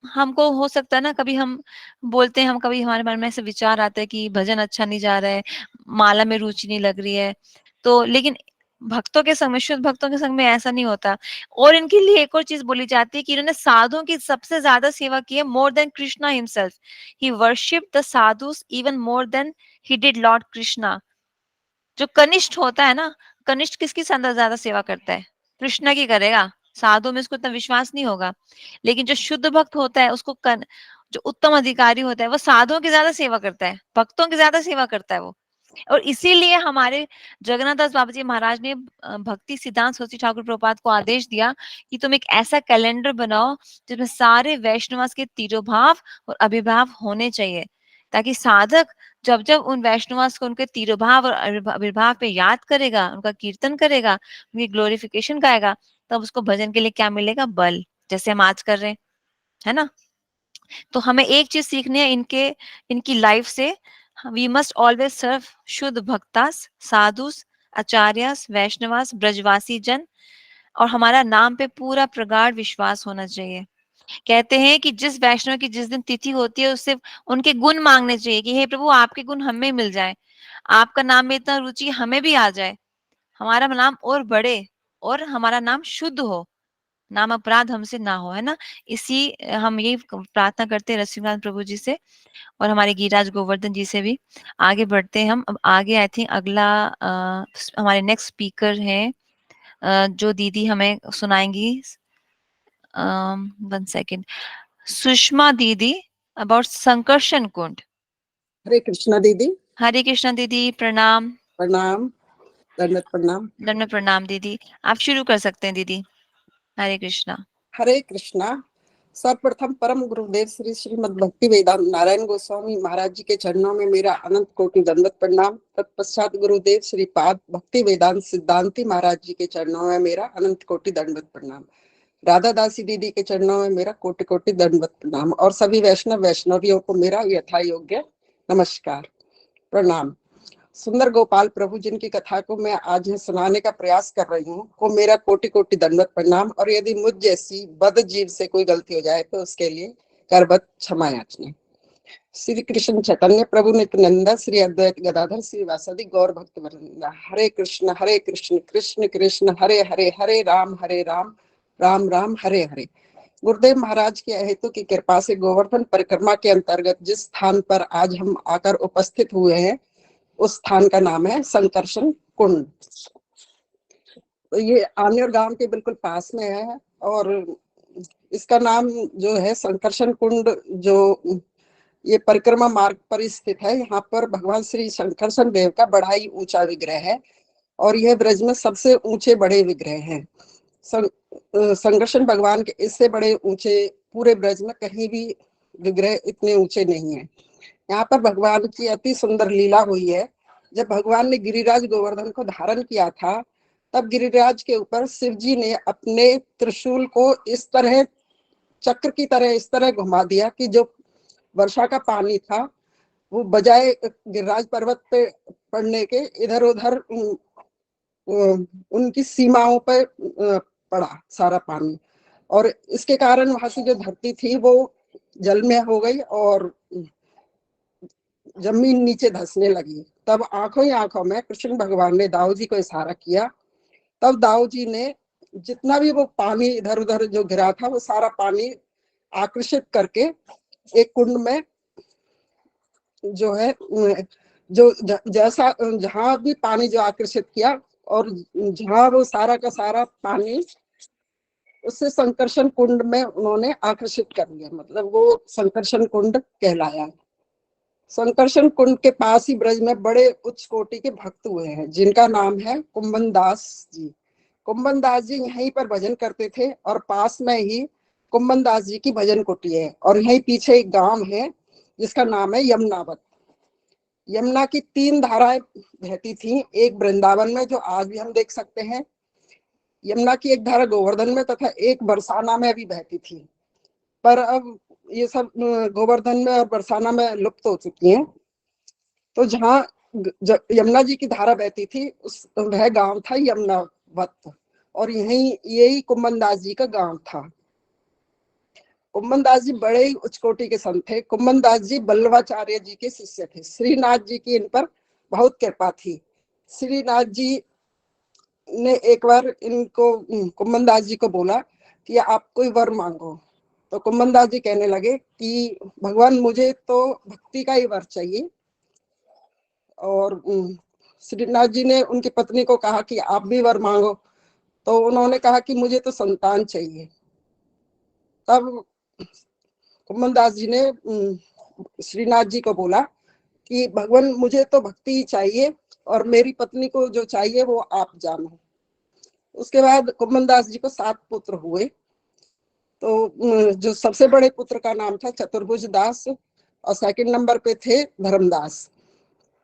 हमको हो सकता है ना, कभी हम बोलते हैं, हम कभी हमारे मन में ऐसे विचार आता है कि भजन अच्छा नहीं जा रहा है, माला में रुचि नहीं लग रही है, तो लेकिन भक्तों के संग में, शुद्ध भक्तों के संग में ऐसा नहीं होता। और इनके लिए एक और चीज बोली जाती है कि इन्होंने साधुओं की सबसे ज्यादा सेवा की है, more than Krishna himself. He worshipped the sadhus even more than he did lord Krishna. जो कनिष्ठ होता है ना, कनिष्ठ किसकी ज्यादा सेवा करता है, कृष्ण की करेगा, साधु में उसको इतना विश्वास नहीं होगा। लेकिन जो शुद्ध भक्त होता है, उसको जो उत्तम अधिकारी होता है, वो साधुओं की ज्यादा सेवा करता है, भक्तों की ज्यादा सेवा करता है वो। और इसीलिए हमारे जगन्नाथ दास बाबा जी महाराज ने भक्ति सिद्धांत सरस्वती ठाकुर प्रभुपाद को आदेश दिया कि तुम एक ऐसा कैलेंडर बनाओ जिसमें सारे वैष्णवास के तिरोभाव और अभिभाव होने चाहिए, ताकि साधक जब जब उन वैष्णवास को उनके तिरोभाव और आविर्भाव पे याद करेगा, उनका कीर्तन करेगा, उनकी ग्लोरिफिकेशन गाएगा, तब उसको भजन के लिए क्या मिलेगा, बल, जैसे हम आज कर रहे हैं, है ना। तो हमें एक चीज सीखनी है इनकी लाइफ से, वी मस्ट ऑलवेज सर्व शुद्ध भक्तास, साधुस, आचार्यास, वैष्णवास, ब्रजवासी जन, और हमारा नाम पे पूरा प्रगाढ़ विश्वास होना चाहिए। कहते हैं कि जिस वैष्णव की जिस दिन तिथि होती है, उससे उनके गुण मांगने चाहिए कि हे प्रभु, आपके गुण हमें मिल जाए, आपका नाम में इतना रुचि हमें भी आ जाए, हमारा नाम और बढ़े, और हमारा नाम शुद्ध हो, नाम अपराध हमसे ना हो, है ना। इसी हम यही प्रार्थना करते हैं रसिकानंद प्रभु जी से, और हमारे गिरिराज गोवर्धन जी से भी। आगे बढ़ते हैं हम, अब आगे आई थिंक अगला हमारे नेक्स्ट स्पीकर हैं, जो दीदी हमें सुनाएंगी, 1 सेकेंड, सुषमा दीदी, अबाउट संकर्षण कुंड। हरे कृष्णा दीदी। हरे कृष्णा दीदी, प्रणाम। प्रणाम, दंडवत प्रणाम। दंडवत प्रणाम दीदी, आप शुरू कर सकते हैं दीदी। हरे कृष्णा। हरे कृष्णा। सर्वप्रथम परम गुरुदेव श्री श्रीमद् भक्ति वेदांत नारायण गोस्वामी महाराज जी के चरणों में मेरा अनंत कोटि दंडवत प्रणाम। तत्पश्चात गुरुदेव श्री पाद भक्ति वेदांत सिद्धांति महाराज जी के चरणों में मेरा अनंत कोटि दंडवत प्रणाम। राधा दासी दीदी के चरणों में मेरा कोटि कोटि दंडवत प्रणाम, और सभी वैष्णवियों को मेरा यथा योग्य नमस्कार प्रणाम। सुंदर गोपाल प्रभु जिनकी कथा को मैं आज सुनाने का प्रयास कर रही हूँ, को मेरा कोटि कोटि दंडवत प्रणाम। और यदि मुझ जैसी बद जीव से कोई गलती हो जाए तो उसके लिए करबत क्षमा याचना। श्री कृष्ण चैतन्य प्रभु नित्यानंद श्री अद्वैत गदाधर श्री वासुदेव गौर भक्त वृंदा। हरे कृष्ण कृष्ण कृष्ण हरे हरे, हरे राम राम राम हरे हरे। गुरुदेव महाराज की अहेतु की कृपा से गोवर्धन परिक्रमा के अंतर्गत जिस स्थान पर आज हम आकर उपस्थित हुए हैं, उस स्थान का नाम है संकर्षण कुंड। तो ये आमेर गांव के बिल्कुल पास में है, और इसका नाम जो है संकर्षण कुंड, जो ये परिक्रमा मार्ग पर स्थित है। यहाँ पर भगवान श्री संकर्षण देव का बड़ा ही ऊंचा विग्रह है और यह ब्रज में सबसे ऊंचे बड़े विग्रह हैं। संकर्षण भगवान के इससे बड़े ऊंचे पूरे ब्रज में कहीं भी विग्रह इतने ऊंचे नहीं है। यहाँ पर भगवान की अति सुंदर लीला हुई है। जब भगवान ने गिरिराज गोवर्धन को धारण किया था, तब गिरिराज के ऊपर शिव जी ने अपने त्रिशूल को इस तरह चक्र की तरह इस तरह घुमा दिया कि जो वर्षा का पानी था वो बजाय गिरिराज पर्वत पे पड़ने के इधर उधर उनकी सीमाओं पे पड़ा सारा पानी, और इसके कारण वहां की जो धरती थी वो जल में हो गई और जमीन नीचे धंसने लगी। तब आंखों ही आंखों में कृष्ण भगवान ने दाऊ जी को इशारा किया। तब दाऊ जी ने जितना भी वो पानी इधर उधर जो गिरा था वो सारा पानी आकर्षित करके एक कुंड में जो है जो जैसा जहां भी पानी जो आकर्षित किया और जहां वो सारा का सारा पानी उससे संकर्षण कुंड में उन्होंने आकर्षित कर लिया, मतलब वो संकर्षण कुंड कहलाया। संकर्षण कुंड के पास ही ब्रज में बड़े उच्च कोटि के भक्त हुए हैं जिनका नाम है कुंभन दास जी। कुंभन दास जी यहीं पर भजन करते थे और पास में ही कुंभन दास जी की भजन कुटी है और यहीं पीछे एक गांव है जिसका नाम है यमुनावत। यमुना की 3 धाराएं बहती थी, एक वृंदावन में जो आज भी हम देख सकते हैं, यमुना की एक धारा गोवर्धन में तथा एक बरसाना में भी बहती थी, पर अब ये सब गोवर्धन में और बरसाना में लुप्त हो चुकी हैं। तो जहाँ यमुना जी की धारा बहती थी उस वह गांव था यमुनावत और यही कुंभन दास जी का गांव था। कुंभन दास जी बड़े ही उच्च कोटि के संत थे। कुंभन दास जी बल्लवाचार्य जी के शिष्य थे। श्रीनाथ जी की इन पर बहुत कृपा थी। श्रीनाथ जी ने एक बार इनको कुंभन दास जी को बोला कि आप कोई वर मांगो। तो कुंभन दास जी कहने लगे कि भगवान मुझे तो भक्ति का ही वर चाहिए। और श्रीनाथ जी ने उनकी पत्नी को कहा कि आप भी वर मांगो। तो उन्होंने कहा कि मुझे तो संतान चाहिए। तब कुंभन दास जी ने श्रीनाथ जी को बोला कि भगवान मुझे तो भक्ति ही चाहिए और मेरी पत्नी को जो चाहिए वो आप जानो। उसके बाद कुंभन दास जी को 7 पुत्र हुए। तो जो सबसे बड़े पुत्र का नाम था चतुर्भुज दास और सेकंड नंबर पे थे धर्मदास।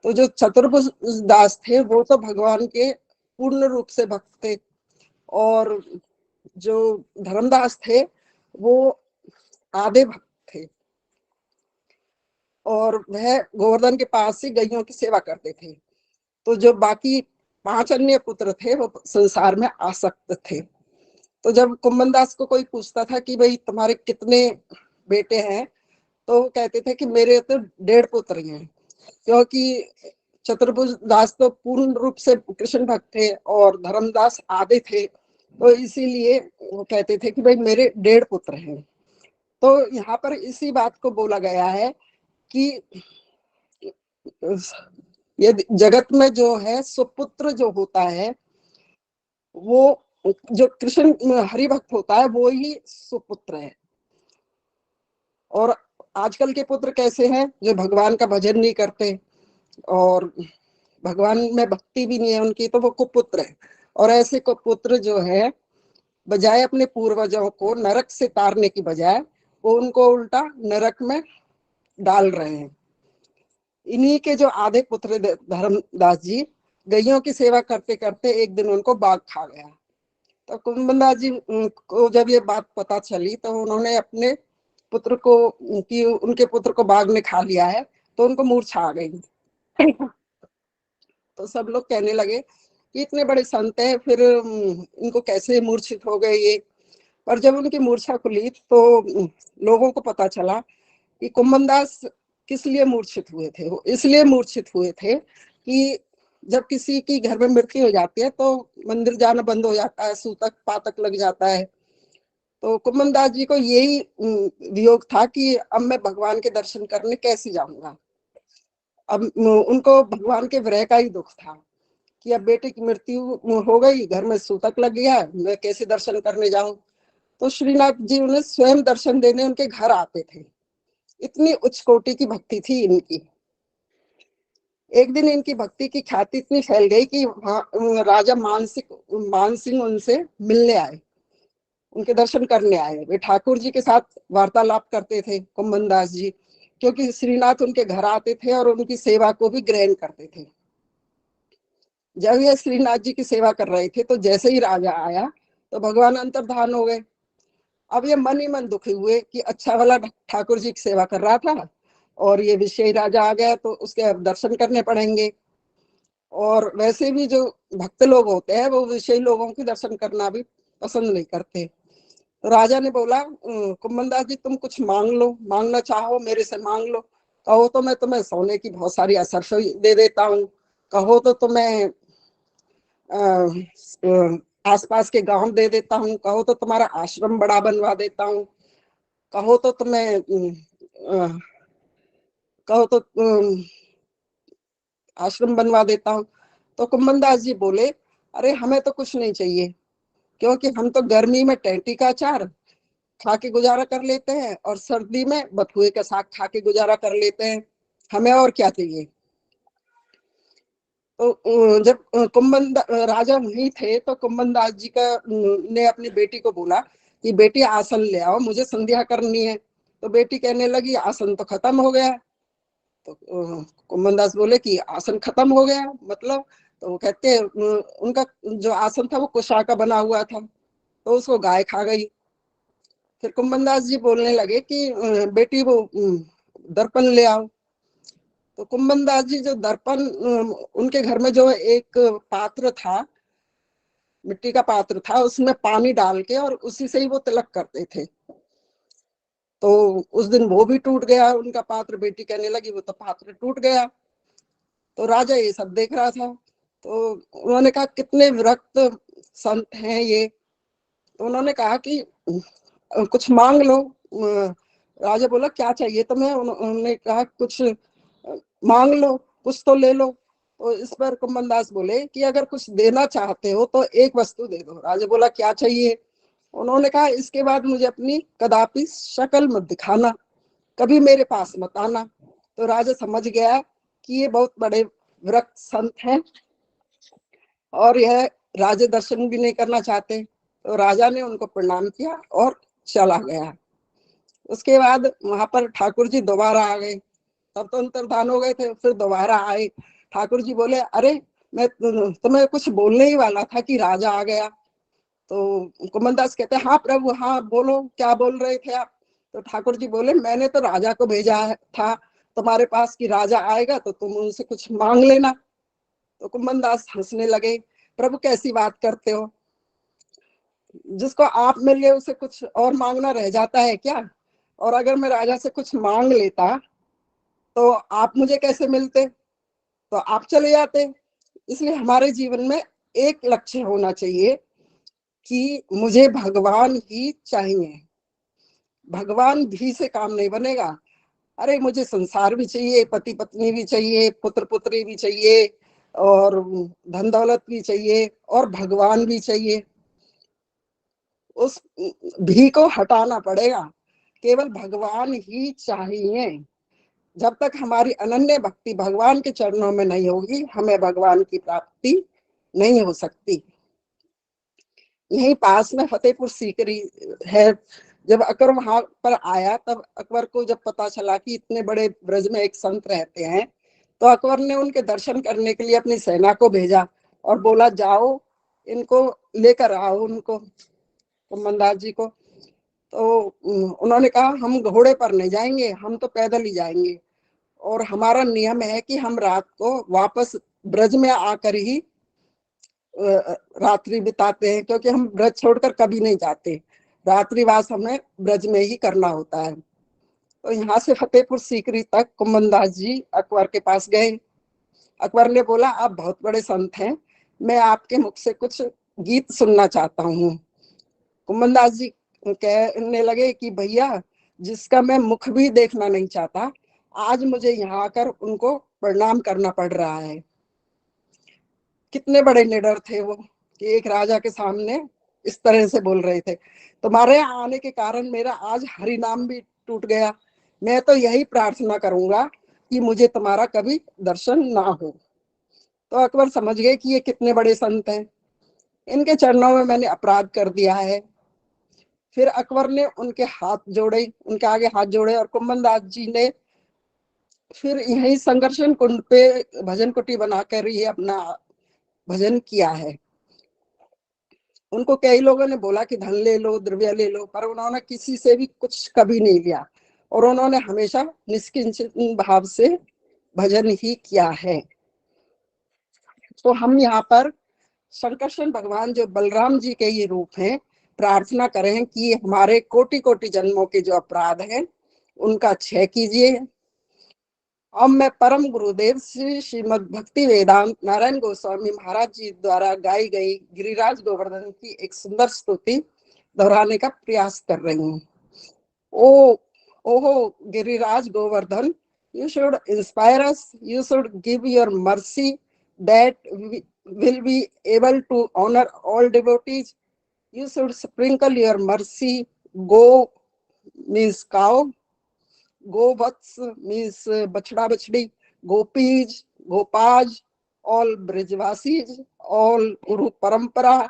तो जो चतुर्भुज दास थे वो तो भगवान के पूर्ण रूप से भक्त थे और जो धर्मदास थे वो आधे भक्त थे और वह गोवर्धन के पास से गायों की सेवा करते थे। तो जो बाकी 5 अन्य पुत्र थे वो संसार में आसक्त थे। तो जब कुंभन दास को कोई पूछता था कि भाई तुम्हारे कितने बेटे हैं, तो वो कहते थे कि मेरे तो 1.5 पुत्र हैं, क्योंकि चतुर्भुज दास तो पूर्ण रूप से कृष्ण भक्त थे और धर्मदास आधे थे, तो इसीलिए वो कहते थे कि भाई मेरे 1.5 पुत्र हैं। तो यहाँ पर इसी बात को बोला गया है कि ये जगत में जो है सुपुत्र जो होता है वो जो कृष्ण हरि भक्त होता है वो ही सुपुत्र है। और आजकल के पुत्र कैसे हैं, जो भगवान का भजन नहीं करते और भगवान में भक्ति भी नहीं है उनकी, तो वो कुपुत्र है। और ऐसे कुपुत्र जो है बजाय अपने पूर्वजों को नरक से तारने की बजाय वो उनको उल्टा नरक में डाल रहे हैं। इन्हीं के जो आधे पुत्र धर्मदास जी गैयों की सेवा करते करते एक दिन उनको बाघ खा गया। तो कुंभन दास जी को जब ये बात पता चली तो उन्होंने अपने पुत्र को कि उनके पुत्र को बाघ ने खा लिया है, तो उनको मूर्छा आ गई। तो सब लोग कहने लगे कि इतने बड़े संत हैं फिर इनको कैसे मूर्छित हो गए ये। पर जब उनकी मूर्छा खुली तो लोगों को पता चला कि कुंभन दास किस लिए मूर्छित हुए थे। वो इसलिए मूर्छित हुए थे कि जब किसी की घर में मृत्यु हो जाती है तो मंदिर जाना बंद हो जाता है, सूतक पातक लग जाता है। तो कुंभन दास जी को यही वियोग था कि अब मैं भगवान के दर्शन करने कैसे जाऊंगा। अब उनको भगवान के विरह का ही दुख था कि अब बेटे की मृत्यु हो गई, घर में सूतक लग गया, मैं कैसे दर्शन करने जाऊं। तो श्रीनाथ जी उन्हें स्वयं दर्शन देने उनके घर आते थे। इतनी उच्च कोटि की भक्ति थी इनकी। एक दिन इनकी भक्ति की ख्याति इतनी फैल गई कि राजा मान सिंह उनसे मिलने आए, उनके दर्शन करने आए। वे ठाकुर जी के साथ वार्तालाप करते थे, कुंभन दास जी, क्योंकि श्रीनाथ उनके घर आते थे और उनकी सेवा को भी ग्रहण करते थे। जब ये श्रीनाथ जी की सेवा कर रहे थे तो जैसे ही राजा आया तो भगवान अंतर्धान हो गए। अब ये मन ही मन दुखी हुए कि अच्छा वाला ठाकुर जी की सेवा कर रहा था और ये विषयी राजा आ गया तो उसके अब दर्शन करने पड़ेंगे। और वैसे भी जो भक्त लोग होते हैं वो विषयी लोगों के दर्शन करना भी पसंद नहीं करते। तो राजा ने बोला, कुंभन दास जी तुम कुछ मांग लो, मांगना चाहो मेरे से मांग लो। कहो तो मैं तुम्हें सोने की बहुत सारी असरफी दे देता हूँ, कहो तो तुम्हें आसपास के गांव दे देता हूँ, कहो तो तुम्हारा आश्रम बड़ा बनवा देता हूँ, कहो तो तुम्हें कहो तो आश्रम बनवा देता हूँ। तो कुंभन दास जी बोले, अरे हमें तो कुछ नहीं चाहिए, क्योंकि हम तो गर्मी में टेंटी का अचार खा के गुजारा कर लेते हैं और सर्दी में बथुए का साग खा के गुजारा कर लेते हैं, हमें और क्या चाहिए। तो जब राजा वहीं थे तो कुंभन दास जी ने अपनी बेटी को बोला कि बेटी आसन ले आओ, मुझे संध्या करनी है। तो बेटी कहने लगी आसन तो खत्म हो गया। तो कुंभन दास बोले कि आसन खत्म हो गया मतलब? तो वो कहते उनका जो आसन था वो कुशा का बना हुआ था, तो उसको गाय खा गई। फिर कुंभन दास जी बोलने लगे कि बेटी वो दर्पण ले आओ। तो कुंभन दास जी जो दर्पण, उनके घर में जो एक पात्र था, मिट्टी का पात्र था, उसमें पानी डाल के और उसी से ही वो तिलक करते थे। तो उस दिन वो भी टूट गया उनका पात्र। बेटी कहने लगी वो तो पात्र टूट गया। तो राजा ये सब देख रहा था, तो उन्होंने कहा कितने विरक्त संत हैं ये। तो उन्होंने कहा कि कुछ मांग लो। राजा बोला क्या चाहिए तुम्हें? उन्होंने कहा कुछ मांग लो, कुछ तो ले लो। तो इस पर कुंभन दास बोले कि अगर कुछ देना चाहते हो तो एक वस्तु दे दो। राजा बोला क्या चाहिए? उन्होंने कहा इसके बाद मुझे अपनी कदापि शक्ल मत दिखाना, कभी मेरे पास मत आना। तो राजा समझ गया कि ये बहुत बड़े विरक्त संत हैं और यह राजा दर्शन भी नहीं करना चाहते। तो राजा ने उनको प्रणाम किया और चला गया। उसके बाद वहां पर ठाकुर जी दोबारा आ गए, तब तो अंतर्धान हो गए थे। फिर दोबारा आए, ठाकुर जी बोले अरे मैं तुम्हें कुछ बोलने ही वाला था कि राजा आ गया। तो कुंभन दास कहते हाँ प्रभु, हाँ बोलो क्या बोल रहे थे आप? तो ठाकुर जी बोले मैंने तो राजा को भेजा था तुम्हारे पास कि राजा आएगा तो तुम उनसे कुछ मांग लेना। तो कुंभन दास हंसने लगे, प्रभु कैसी बात करते हो, जिसको आप मिल गए उसे कुछ और मांगना रह जाता है क्या? और अगर मैं राजा से कुछ मांग लेता तो आप मुझे कैसे मिलते? तो आप चले जाते। इसलिए हमारे जीवन में एक लक्ष्य होना चाहिए कि मुझे भगवान ही चाहिए, भगवान भी से काम नहीं बनेगा। अरे मुझे संसार भी चाहिए, पति पत्नी भी चाहिए, पुत्र पुत्री भी चाहिए और धन दौलत भी चाहिए और भगवान भी चाहिए। उस भी को हटाना पड़ेगा, केवल भगवान ही चाहिए। जब तक हमारी अनन्य भक्ति भगवान के चरणों में नहीं होगी हमें भगवान की प्राप्ति नहीं हो सकती। यहीं पास में फतेहपुर सीकरी है। जब अकबर वहां पर आया तब अकबर को जब पता चला कि इतने बड़े ब्रज में एक संत रहते हैं, तो अकबर ने उनके दर्शन करने के लिए अपनी सेना को भेजा और बोला जाओ इनको लेकर आओ, उनको कुंभन दास जी को। तो उन्होंने कहा हम घोड़े पर नहीं जाएंगे, हम तो पैदल ही जाएंगे और हमारा नियम है कि हम रात को वापस ब्रज में आकर ही रात्रि बिताते हैं, क्योंकि हम ब्रज छोड़कर कभी नहीं जाते, रात्रिवास हमें ब्रज में ही करना होता है। तो यहाँ से फतेहपुर सीकरी तक कुंभन दास जी अकबर के पास गए। अकबर ने बोला आप बहुत बड़े संत हैं, मैं आपके मुख से कुछ गीत सुनना चाहता हूँ। कुंभन दास जी कहने लगे कि भैया जिसका मैं मुख भी देखना नहीं चाहता, आज मुझे यहाँ आकर उनको प्रणाम करना पड़ रहा है। कितने बड़े निडर थे वो कि एक राजा के सामने इस तरह से बोल रहे थे। तुम्हारे यहाँ आने के कारण मेरा आज हरि नाम भी टूट गया। मैं तो यही प्रार्थना करूंगा कि मुझे तुम्हारा कभी दर्शन ना हो। तो अकबर समझ गए कि ये कितने बड़े संत हैं, इनके चरणों में मैंने अपराध कर दिया है। फिर अकबर ने उनके हाथ जोड़े, उनके आगे हाथ जोड़े, और कुंभन दास जी ने फिर यही संघर्षण कुंड पे भजन कुटी बनाकर ये अपना भजन किया है। उनको कई लोगों ने बोला कि धन ले लो, द्रव्य ले लो, पर उन्होंने किसी से भी कुछ कभी नहीं लिया, और उन्होंने हमेशा निष्किंचित भाव से भजन ही किया है। तो हम यहाँ पर शंकरशन भगवान जो बलराम जी के ये रूप हैं, प्रार्थना करें कि हमारे कोटि कोटि जन्मों के जो अपराध हैं उनका क्षय कीजिए। अब मैं परम गुरुदेव श्री श्रीमद भक्ति वेदांत नारायण गोस्वामी महाराज जी द्वारा गाई गई गिरिराज गोवर्धन की एक सुंदर स्तुति दोहराने का प्रयास कर रही हूँ। ओ ओहो Giriraj Govardhan, you should inspire us, you should give your mercy that we will be able to honor all devotees. You should sprinkle your mercy. Go means cow, govats means bachda bachdi, gopis, gopaj, all Brijvasis, all Guru Parampara,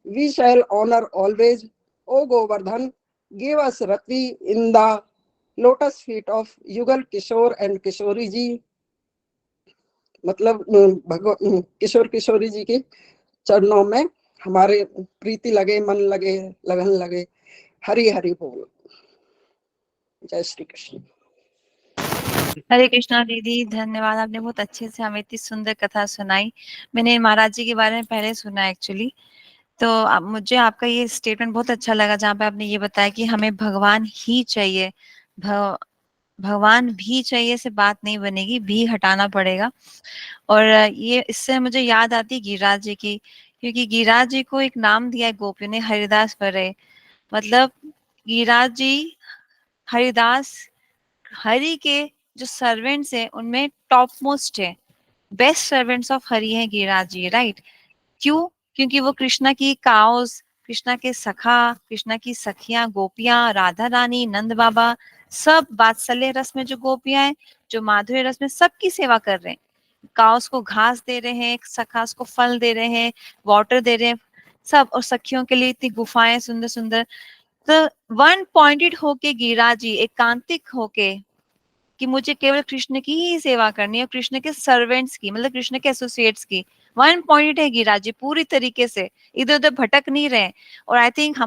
we shall honor always. O Govardhan, give us rati in the lotus feet of Yugal Kishore and Kishori ji. मतलब किशोर किशोरी जी के चरणों में हमारे प्रीति लगे, मन लगे, लगन लगे। हरि हरि बोल। जय श्री कृष्ण। हरे कृष्णा दीदी, धन्यवाद। आपने बहुत अच्छे से हमें इतनी सुंदर कथा सुनाई। मैंने महाराज जी के बारे में पहले सुना एक्चुअली। तो मुझे आपका ये स्टेटमेंट बहुत अच्छा लगा, जहाँ पे आपने ये बताया कि हमें भगवान ही चाहिए, भगवान भी चाहिए से बात नहीं बनेगी, भी हटाना पड़ेगा। और ये इससे मुझे याद आती है गिरिराज जी की, क्योंकि गिरिराज जी को एक नाम दिया है गोपियों ने, हरिदास भरे। मतलब गिरिराज जी हरिदास, हरि के जो सर्वेंट्स हैं उनमें टॉप मोस्ट है, बेस्ट सर्वेंट्स ऑफ हरि हैं गिरिराज जी, राइट। क्यों? क्योंकि वो कृष्णा की काउस, कृष्णा के सखा, कृष्णा की सखियां गोपियां, राधा रानी, नंद बाबा, सब वात्सल्य रस में जो गोपियां हैं, जो माधुर्य रस में, सबकी सेवा कर रहे हैं। काउस को घास दे रहे हैं, सखास को फल दे रहे हैं, वाटर दे रहे हैं, सब। और सखियों के लिए इतनी गुफाएं सुंदर सुंदर। तो वन पॉइंटेड होके गिरिराज जी, एकांतिक होके कि मुझे केवल कृष्ण की ही सेवा करनी है, कृष्ण के सर्वेंट्स की, मतलब कृष्ण के एसोसिएट्स की। वन पॉइंट है गिरिराज जी, पूरी तरीके से इधर उधर भटक नहीं रहे। और आई थिंक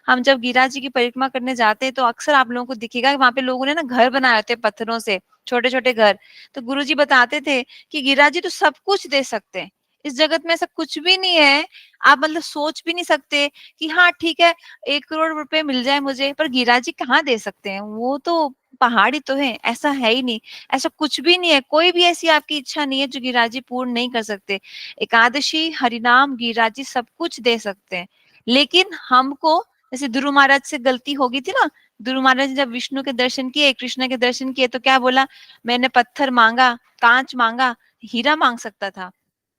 हम जब गिरिराज जी की परिक्रमा करने जाते हैं तो अक्सर आप लोगों को दिखेगा वहां पे लोगों ने ना घर बनाए होते पत्थरों से, छोटे छोटे घर। तो गुरुजी बताते थे कि गिरिराज जी तो सब कुछ दे सकते हैं, इस जगत में ऐसा कुछ भी नहीं है, आप मतलब सोच भी नहीं सकते कि हाँ ठीक है 1 करोड़ रुपए मिल जाए मुझे, पर गिरिराज जी कहाँ दे सकते हैं, वो तो पहाड़ी तो है, ऐसा है ही नहीं। ऐसा कुछ भी नहीं है, कोई भी ऐसी आपकी इच्छा नहीं है जो गिरिराज जी पूर्ण नहीं कर सकते। एकादशी, हरिनाम, गिरिराज जी सब कुछ दे सकते हैं। लेकिन हमको, जैसे ध्रुव महाराज से गलती हो गई थी ना, ध्रुव महाराज ने जब विष्णु के दर्शन किए, कृष्ण के दर्शन किए, तो क्या बोला, मैंने पत्थर मांगा, कांच मांगा, हीरा मांग सकता था।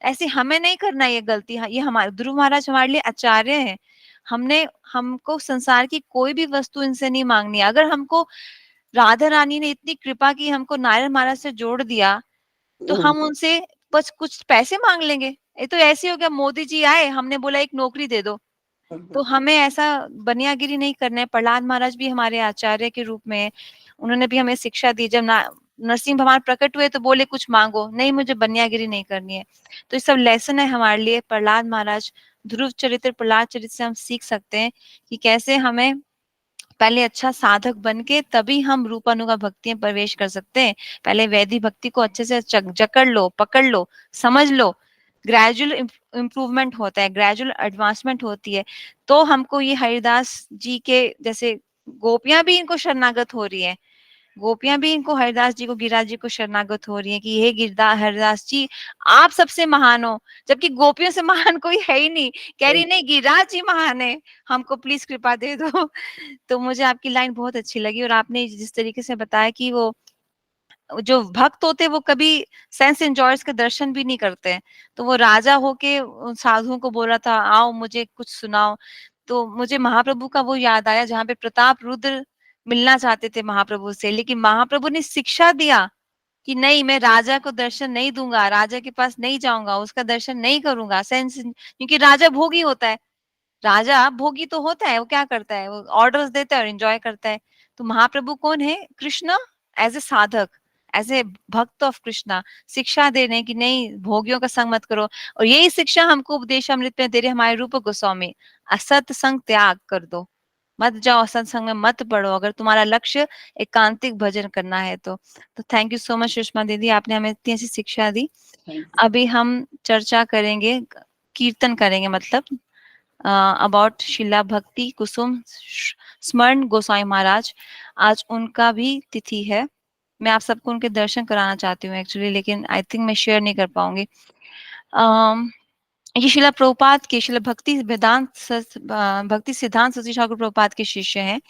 ऐसे हमें नहीं करना ये गलती। ये हमारे ध्रुव महाराज हमारे लिए आचार्य हैं। हमको संसार की कोई भी वस्तु इनसे नहीं मांगनी है। अगर हमको राधा रानी ने इतनी कृपा की, हमको नारायण महाराज से जोड़ दिया, तो हम उनसे बस कुछ पैसे मांग लेंगे। ये तो ऐसे हो गया, मोदी जी आए, हमने बोला एक नौकरी दे दो। तो हमें ऐसा बनियागिरी नहीं करना है। प्रहलाद महाराज भी हमारे आचार्य के रूप में, उन्होंने भी हमें शिक्षा दी। जब नरसिंह भगवान प्रकट हुए तो बोले कुछ मांगो, नहीं मुझे बनियागिरी नहीं करनी है। तो ये सब लेसन है हमारे लिए। प्रहलाद महाराज, ध्रुव चरित्र, प्रहलाद चरित्र से हम सीख सकते हैं कि कैसे हमें पहले अच्छा साधक बन के तभी हम रूपानुगा भक्ति में प्रवेश कर सकते हैं। पहले वैदिक भक्ति को अच्छे से जकड़ लो, पकड़ लो, समझ लो। ग्रेजुअल इम्प्रूवमेंट होता है, ग्रेजुअल एडवांसमेंट होती है। तो हमको ये हरिदास जी के जैसे गोपियां भी इनको शरणागत हो रही है, गोपियां भी इनको, हरिदास जी को, गिरिराज जी को शरणागत हो रही है कि हे गिरदास हरिदास जी आप सबसे महान हो, जबकि गोपियों से महान कोई है ही नहीं। कह रही नहीं, गिरिराज जी महान है, हमको प्लीज कृपा दे दो। तो मुझे आपकी लाइन बहुत अच्छी लगी। और आपने जिस तरीके से बताया कि वो जो भक्त होते हैं वो कभी सेंस एंजॉयर्स के दर्शन भी नहीं करते हैं। तो वो राजा होके उन साधुओं को बोला था आओ मुझे कुछ सुनाओ। तो मुझे महाप्रभु का वो याद आया जहाँ पे प्रताप रुद्र मिलना चाहते थे महाप्रभु से, लेकिन महाप्रभु ने शिक्षा दिया कि नहीं, मैं राजा को दर्शन नहीं दूंगा, राजा के पास नहीं जाऊंगा, उसका दर्शन नहीं करूंगा। सेंस, क्योंकि राजा भोगी होता है, राजा भोगी तो होता है, वो क्या करता है, वो ऑर्डर्स देता है और एंजॉय करता है। तो महाप्रभु कौन है? कृष्ण एज ए साधक, एज ए भक्त ऑफ कृष्णा, शिक्षा दे रहे हैं कि नहीं भोगियों का संग मत करो। और यही शिक्षा हमको उपदेश अमृत में दे रहे हमारे रूप गोस्वामी, असत संग त्याग कर दो, मत जाओ सत्संग में, मत पढ़ो, अगर तुम्हारा लक्ष्य एकांतिक भजन करना है तो। Thank you so much Sushma दीदी, आपने हमें इतनी ऐसी शिक्षा दी। अभी हम चर्चा करेंगे, कीर्तन करेंगे, मतलब अबाउट शिला भक्ति कुसुम स्मरण गोसाई महाराज। आज उनका भी तिथि है। मैं आप सबको उनके दर्शन कराना चाहती हूँ एक्चुअली, लेकिन आई थिंक मैं शेयर नहीं कर पाऊंगी। ये शिला प्रभुपाद के, शिला भक्ति वेदांत भक्ति सिद्धांत सती ठाकुर प्रभुपाद के शिष्य हैं।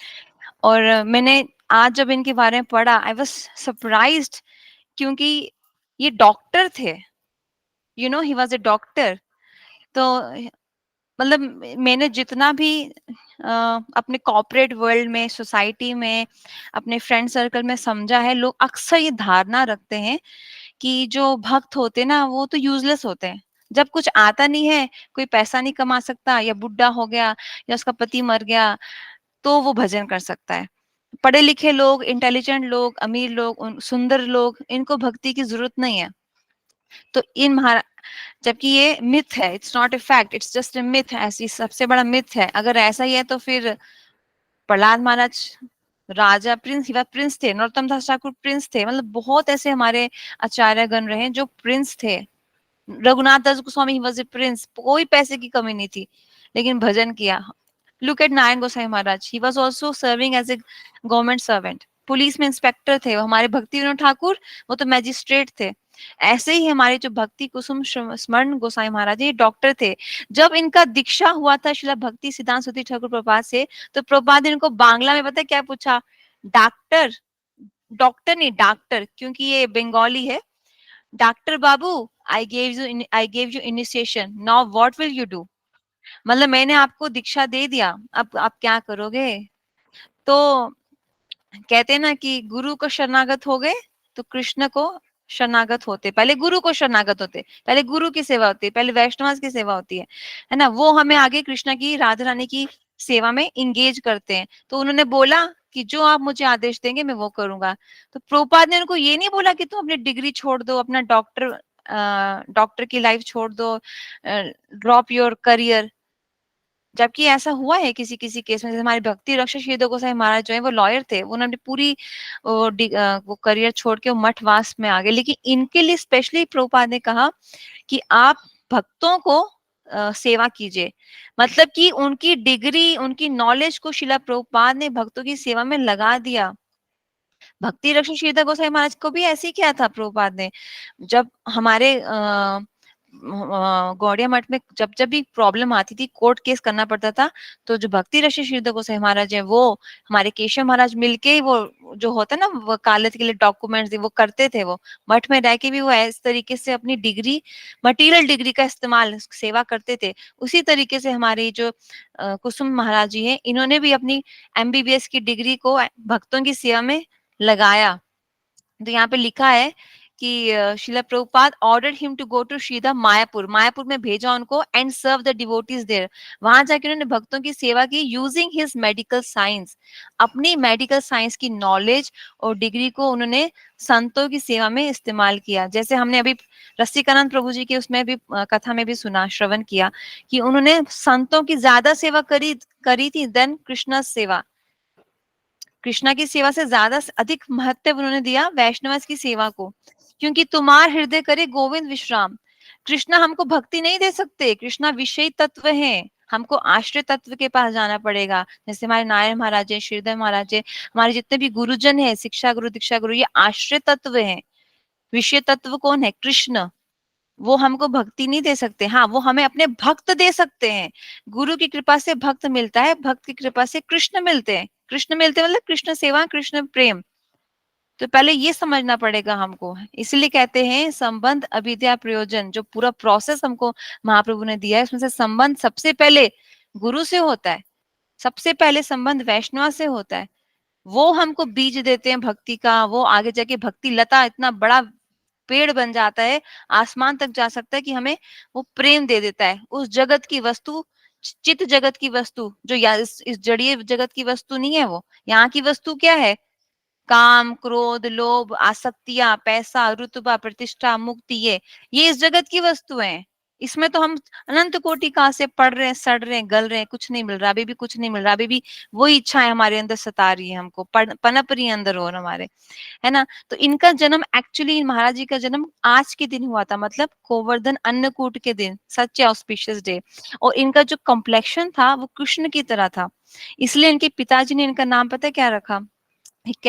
और मैंने आज जब इनके बारे में पढ़ा, आई वाज सरप्राइज्ड, क्योंकि ये डॉक्टर थे, you know, he was A doctor. तो मतलब मैंने जितना भी अपने कॉर्पोरेट वर्ल्ड में, सोसाइटी में, अपने फ्रेंड सर्कल में समझा है, लोग अक्सर ये धारणा रखते हैं कि जो भक्त होते हैं ना वो तो यूजलेस होते हैं, जब कुछ आता नहीं है, कोई पैसा नहीं कमा सकता, या बुढ़ा हो गया, या उसका पति मर गया, तो वो भजन कर सकता है। पढ़े लिखे लोग, इंटेलिजेंट लोग, अमीर लोग, सुंदर लोग, इनको भक्ति की जरूरत नहीं है। तो इन जबकि ये मिथ है, it's not a fact, it's just a myth. ऐसी सबसे बड़ा मिथ है। अगर ऐसा ही है तो फिर प्रहलाद महाराज राजा, प्रिंस थे, नरोत्तम दास ठाकुर प्रिंस थे, मतलब बहुत ऐसे हमारे आचार्य गण रहे जो प्रिंस थे। Raghunath Das Goswami he was a prince, कोई पैसे की कमी नहीं थी, लेकिन भजन किया। Look at Narayan Gosai Maharaj, he was also serving as a government servant, police में इंस्पेक्टर थे। हमारे भक्ति विनोद ठाकुर, वो तो मैजिस्ट्रेट थे। ऐसे ही हमारे जो भक्ति कुसुम स्मरण गोसाई महाराज, ये डॉक्टर थे। जब इनका दीक्षा हुआ था शिला भक्ति सिद्धांत सती ठाकुर प्रभुपाद से, तो प्रभुपाद ने इनको बांग्ला में पता क्या पूछा? डॉक्टर, डॉक्टर नहीं डॉक्टर, क्योंकि ये बंगाली है। Doctor Babu, I gave you initiation, now what will you do? मतलब मैंने आपको दीक्षा दे दिया, अब आप क्या करोगे? तो कहते हैं ना कि गुरु को शरणागत हो गए तो कृष्ण को शरणागत होते। पहले गुरु को शरणागत होते, पहले गुरु की सेवा होती है, पहले वैष्णव की सेवा होती है ना। वो हमें आगे कृष्ण की, राधा रानी की सेवा में इंगेज करते हैं। तो उन्होंने बोला कि जो आप मुझे आदेश देंगे मैं वो करूंगा। तो प्रभुपाद ने उनको ये नहीं बोला कि तुम अपनी डिग्री छोड़ दो, अपना डॉक्टर की लाइफ छोड़ दो, ड्रॉप योर करियर। जबकि ऐसा हुआ है किसी किसी केस में, जैसे हमारे भक्ति रक्षा श्री गोसाई महाराज जो है वो लॉयर थे, उन्होंने पूरी वो करियर छोड़ के वो मठवास में आ गए। लेकिन इनके लिए स्पेशली प्रभुपाद ने कहा कि आप भक्तों को सेवा कीजिए, मतलब कि उनकी डिग्री, उनकी नॉलेज को शिला प्रभुपाद ने भक्तों की सेवा में लगा दिया। भक्ति रक्षा श्री गोसाई महाराज को भी ऐसे ही किया था प्रभुपाद ने। जब हमारे गौड़िया मठ में जब जब भी प्रॉब्लम आती थी, कोर्ट केस करना पड़ता था, तो जो भक्ति रक्षी श्री गोसाई महाराज है, वो हमारे केशव महाराज मिलके ही वो जो होता है ना वकालत के लिए डॉक्यूमेंट्स वो करते थे। वो मठ में रह के भी वो इस तरीके से अपनी डिग्री, मटीरियल डिग्री का इस्तेमाल सेवा करते थे। उसी तरीके से हमारे जो कुसुम महाराज जी है, इन्होंने भी अपनी MBBS की डिग्री को भक्तों की सेवा में लगाया। तो यहाँ पे लिखा है कि Srila Prabhupada ordered him to go to Sridham Mayapur, Mayapur में भेजा उनको, and serve the devotees there. वहां जाके उन्होंने भक्तों की सेवा की, यूजिंग हिज मेडिकल साइंस, अपनी मेडिकल साइंस की नॉलेज और डिग्री को उन्होंने संतों की सेवा में इस्तेमाल किया। जैसे हमने अभी रसिकानंद प्रभु जी के उसमें भी कथा में भी सुना, श्रवण किया कि उन्होंने संतों की ज्यादा सेवा करी थी देन कृष्ण सेवा। कृष्णा की सेवा से ज्यादा अधिक महत्व उन्होंने दिया वैष्णव की सेवा को, क्योंकि तुम्हार हृदय करे गोविंद विश्राम। कृष्णा हमको भक्ति नहीं दे सकते, कृष्णा विषय तत्व है, हमको आश्रय तत्व के पास जाना पड़ेगा। जैसे हमारे नारायण महाराज है, श्रीधर महाराज है, हमारे जितने भी गुरुजन है, शिक्षा गुरु दीक्षा गुरु, ये आश्रय तत्व है। विषय तत्व कौन है? कृष्ण। वो हमको भक्ति नहीं दे सकते, हाँ वो हमें अपने भक्त दे सकते हैं। गुरु की कृपा से भक्त मिलता है, भक्त की कृपा से कृष्ण मिलते हैं। कृष्ण मिलते मतलब कृष्ण सेवा, कृष्ण प्रेम। तो पहले ये समझना पड़ेगा हमको। इसलिए कहते हैं संबंध अविद्या प्रयोजन, जो पूरा प्रोसेस हमको महाप्रभु ने दिया है उसमें से संबंध सबसे पहले गुरु से होता है, सबसे पहले संबंध वैष्णव से होता है। वो हमको बीज देते हैं भक्ति का, वो आगे जाके भक्ति लता इतना बड़ा पेड़ बन जाता है, आसमान तक जा सकता है कि हमें वो प्रेम दे देता है। उस जगत की वस्तु, चित जगत की वस्तु जो इस जड़ीय जगत की वस्तु नहीं है, वो यहाँ की वस्तु क्या है? काम, क्रोध, लोभ, आसक्तियां, पैसा, रुतबा, प्रतिष्ठा, मुक्ति, ये इस जगत की वस्तुएं हैं। इसमें तो हम अनंत कोटि का से पढ़ रहे हैं, सड़ रहे हैं, गल रहे हैं, कुछ नहीं मिल रहा, अभी भी कुछ नहीं मिल रहा, अभी भी वही इच्छाएं हमारे अंदर सता रही है, हमको पनप रही है अंदर और हमारे, है ना। तो इनका जन्म एक्चुअली, महाराज जी का जन्म आज के दिन हुआ था, मतलब गोवर्धन अन्नकूट के दिन, सच ऑस्पिशियस डे। और इनका जो कॉम्प्लेक्शन था वो कृष्ण की तरह था, इसलिए इनके पिताजी ने इनका नाम पता है क्या रखा?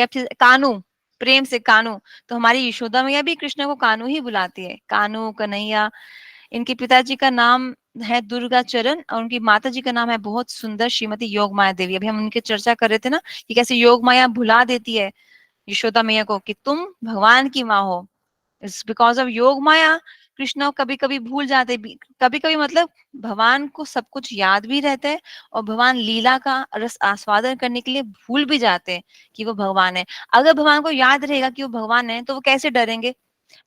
कानू, प्रेम से कानू। तो हमारी यशोदा मैया भी कृष्ण को कानू ही बुलाती है, कानू, कन्हैया। इनके पिताजी का नाम है दुर्गा चरण और उनकी माता जी का नाम है बहुत सुंदर श्रीमती योग माया देवी। अभी हम उनकी चर्चा कर रहे थे ना कि कैसे योग माया भुला देती है यशोदा मैया को कि तुम भगवान की माँ हो। इट्स बिकॉज ऑफ योग माया कृष्ण कभी कभी भूल जाते, कभी कभी मतलब भगवान को सब कुछ याद भी रहता है और भगवान लीला का रस आस्वादन करने के लिए भूल भी जाते हैं कि वो भगवान है। अगर भगवान को याद रहेगा कि वो भगवान है तो वो कैसे डरेंगे?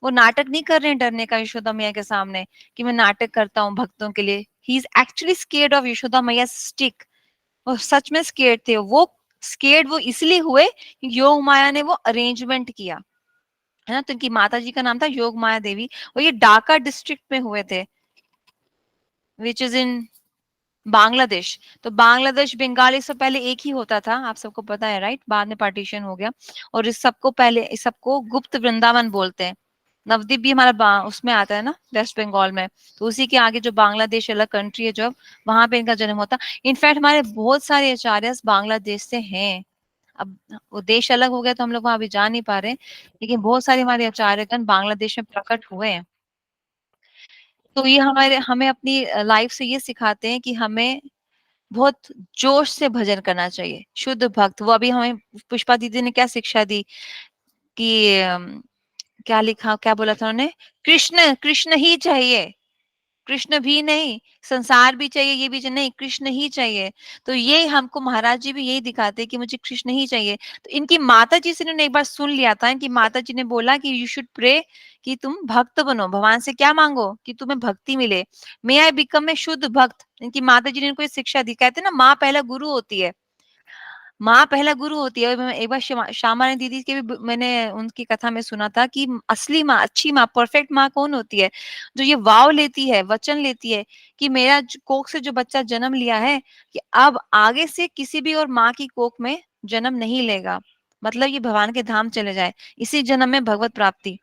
वो नाटक नहीं कर रहे हैं डरने का यशोदा मैया के सामने कि मैं नाटक करता हूँ भक्तों के लिए। He is actually scared of Yashoda मैया स्टिक। वो सच में स्केर्ड थे। वो स्केर्ड वो इसलिए हुए कि योग माया ने वो अरेंजमेंट किया, है ना। तो इनकी माता जी का नाम था योग माया देवी और ये ढाका डिस्ट्रिक्ट में हुए थे, विच इज इन बांग्लादेश। तो बांग्लादेश बंगाली से पहले एक ही होता था, आप सबको पता है, राइट। बाद में पार्टीशन हो गया और इस सबको पहले, इस सबको गुप्त वृंदावन बोलते हैं। नवद्वीप भी हमारा उसमें आता है ना, वेस्ट बंगाल में। तो उसी के आगे जो बांग्लादेश अलग कंट्री है, जब वहां पे इनका जन्म होता। इनफैक्ट हमारे बहुत सारे आचार्य बांग्लादेश से हैं। अब वो देश अलग हो गया तो हम लोग वहां अभी जा नहीं पा रहे, लेकिन बहुत सारे हमारे आचार्यगण बांग्लादेश में प्रकट हुए हैं। तो ये हमें अपनी लाइफ से ये सिखाते हैं कि हमें बहुत जोश से भजन करना चाहिए। शुद्ध भक्त, वो अभी हमें पुष्पा दीदी ने क्या शिक्षा दी कि क्या लिखा, क्या बोला था उन्होंने? कृष्ण, कृष्ण ही चाहिए, कृष्ण भी नहीं, संसार भी चाहिए, ये भी चाहिए, नहीं, कृष्ण ही चाहिए। तो ये हमको महाराज जी भी यही दिखाते हैं कि मुझे कृष्ण ही चाहिए। तो इनकी माता जी से इन्होंने एक बार सुन लिया था, इनकी माता जी ने बोला कि यू शुड प्रे कि तुम भक्त बनो, भगवान से क्या मांगो कि तुम्हें भक्ति मिले, मे आई बिकम ए शुद्ध भक्त। इनकी माता जी ने इनको शिक्षा दी। कहते हैं ना, माँ पहला गुरु होती है, माँ पहला गुरु होती है। एक बार श्यामा रानी दीदी के भी मैंने उनकी कथा में सुना था कि असली माँ, अच्छी माँ, परफेक्ट माँ कौन होती है? जो ये वाव लेती है, वचन लेती है कि मेरा कोख से जो बच्चा जन्म लिया है कि अब आगे से किसी भी और माँ की कोख में जन्म नहीं लेगा, मतलब ये भगवान के धाम चले जाए, इसी जन्म में भगवत प्राप्ति।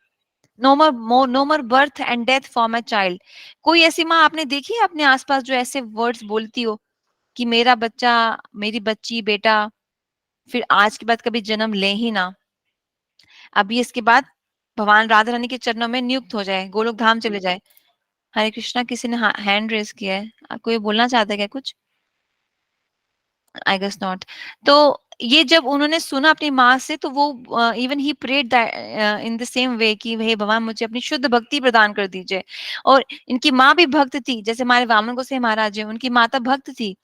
No more birth and death for my child. कोई ऐसी माँ आपने देखी है अपने आसपास जो ऐसे वर्ड्स बोलती हो कि मेरा बच्चा, मेरी बच्ची, बेटा फिर आज के बाद कभी जन्म ले ही ना, अभी इसके बाद भगवान राधा रानी के चरणों में नियुक्त हो जाए, गोलोक धाम चले जाए। हरे कृष्णा, किसी ने हैंड रेज किया है, कोई बोलना चाहता है क्या कुछ? I guess not. तो ये जब उन्होंने सुना अपनी माँ से तो वो even he prayed in the same way कि हे भगवान मुझे अपनी शुद्ध भक्ति प्रदान कर दीजिए। और इनकी माँ भी भक्त थी, जैसे हमारे वामन गोसाई महाराज है, उनकी माता भक्त थी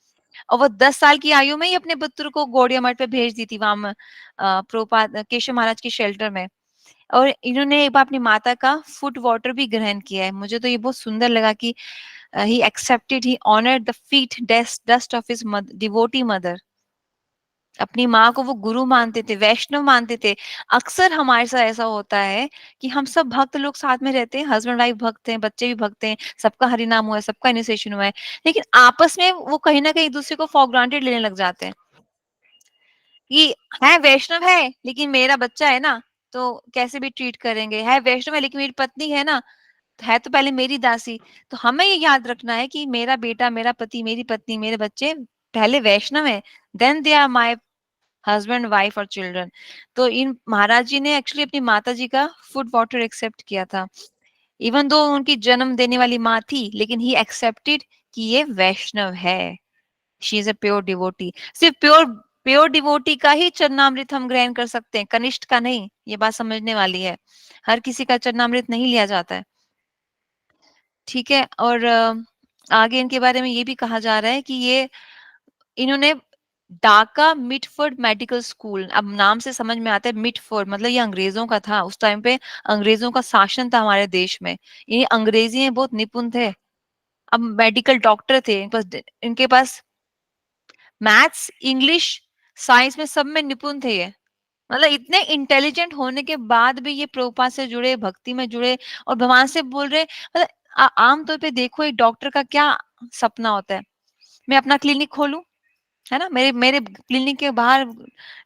और वो 10 साल की आयु में ही अपने पुत्र को गौड़िया मठ पे भेज दी थी, प्रभुपाद केशव महाराज के शेल्टर में। और इन्होंने एक बार अपनी माता का फुट वाटर भी ग्रहण किया है। मुझे तो ये बहुत सुंदर लगा कि he accepted, he honoured the feet dust of his devotee mother. अपनी माँ को वो गुरु मानते थे, वैष्णव मानते थे। अक्सर हमारे साथ ऐसा होता है कि हम सब भक्त लोग साथ में रहते हैं, हस्बैंड वाइफ भक्त हैं, बच्चे भी भक्त हैं, सबका हरि नाम हुआ है, सबका इनिशिएशन हुआ है, लेकिन आपस में वो कहीं ना कहीं एक दूसरे को फॉर ग्रांटेड लेने लग जाते हैं कि है वैष्णव है लेकिन मेरा बच्चा है ना, तो कैसे भी ट्रीट करेंगे, है वैष्णव है लेकिन मेरी पत्नी है ना, है तो पहले मेरी दासी। तो हमें ये याद रखना है कि मेरा बेटा, मेरा पति, मेरी पत्नी, मेरे बच्चे पहले वैष्णव है, then they are my husband, wife और चिल्ड्रन। तो इन महाराज जी ने एक्चुअली अपनी माता जी का फूड वाटर एक्सेप्ट किया था, इवन दो उनकी जन्म देने वाली माँ थी, लेकिन ही एक्सेप्टेड कि ये वैष्णव है, she is a pure devotee. सिर्फ प्योर प्योर डिवोटी का ही चरणामृत हम ग्रहण कर सकते हैं, कनिष्ठ का नहीं। ये बात समझने वाली है, हर किसी का चरणामृत नहीं लिया जाता है, ठीक है। और आगे इनके बारे में ये भी कहा जा रहा है कि ये इन्होंने ढाका मिटफोर्ड मेडिकल स्कूल, अब नाम से समझ में आता है मिटफोर्ड मतलब ये अंग्रेजों का था, उस टाइम पे अंग्रेजों का शासन था हमारे देश में, ये अंग्रेजी में बहुत निपुण थे। अब मेडिकल डॉक्टर थे, इनके पास मैथ्स, इंग्लिश, साइंस में सब में निपुण थे ये। मतलब इतने इंटेलिजेंट होने के बाद भी ये प्रभुपाद से जुड़े, भक्ति में जुड़े और भगवान से बोल रहे। मतलब आमतौर पे देखो एक डॉक्टर का क्या सपना होता है, मैं अपना क्लिनिक खोलूं, है ना, मेरे मेरे क्लिनिक के बाहर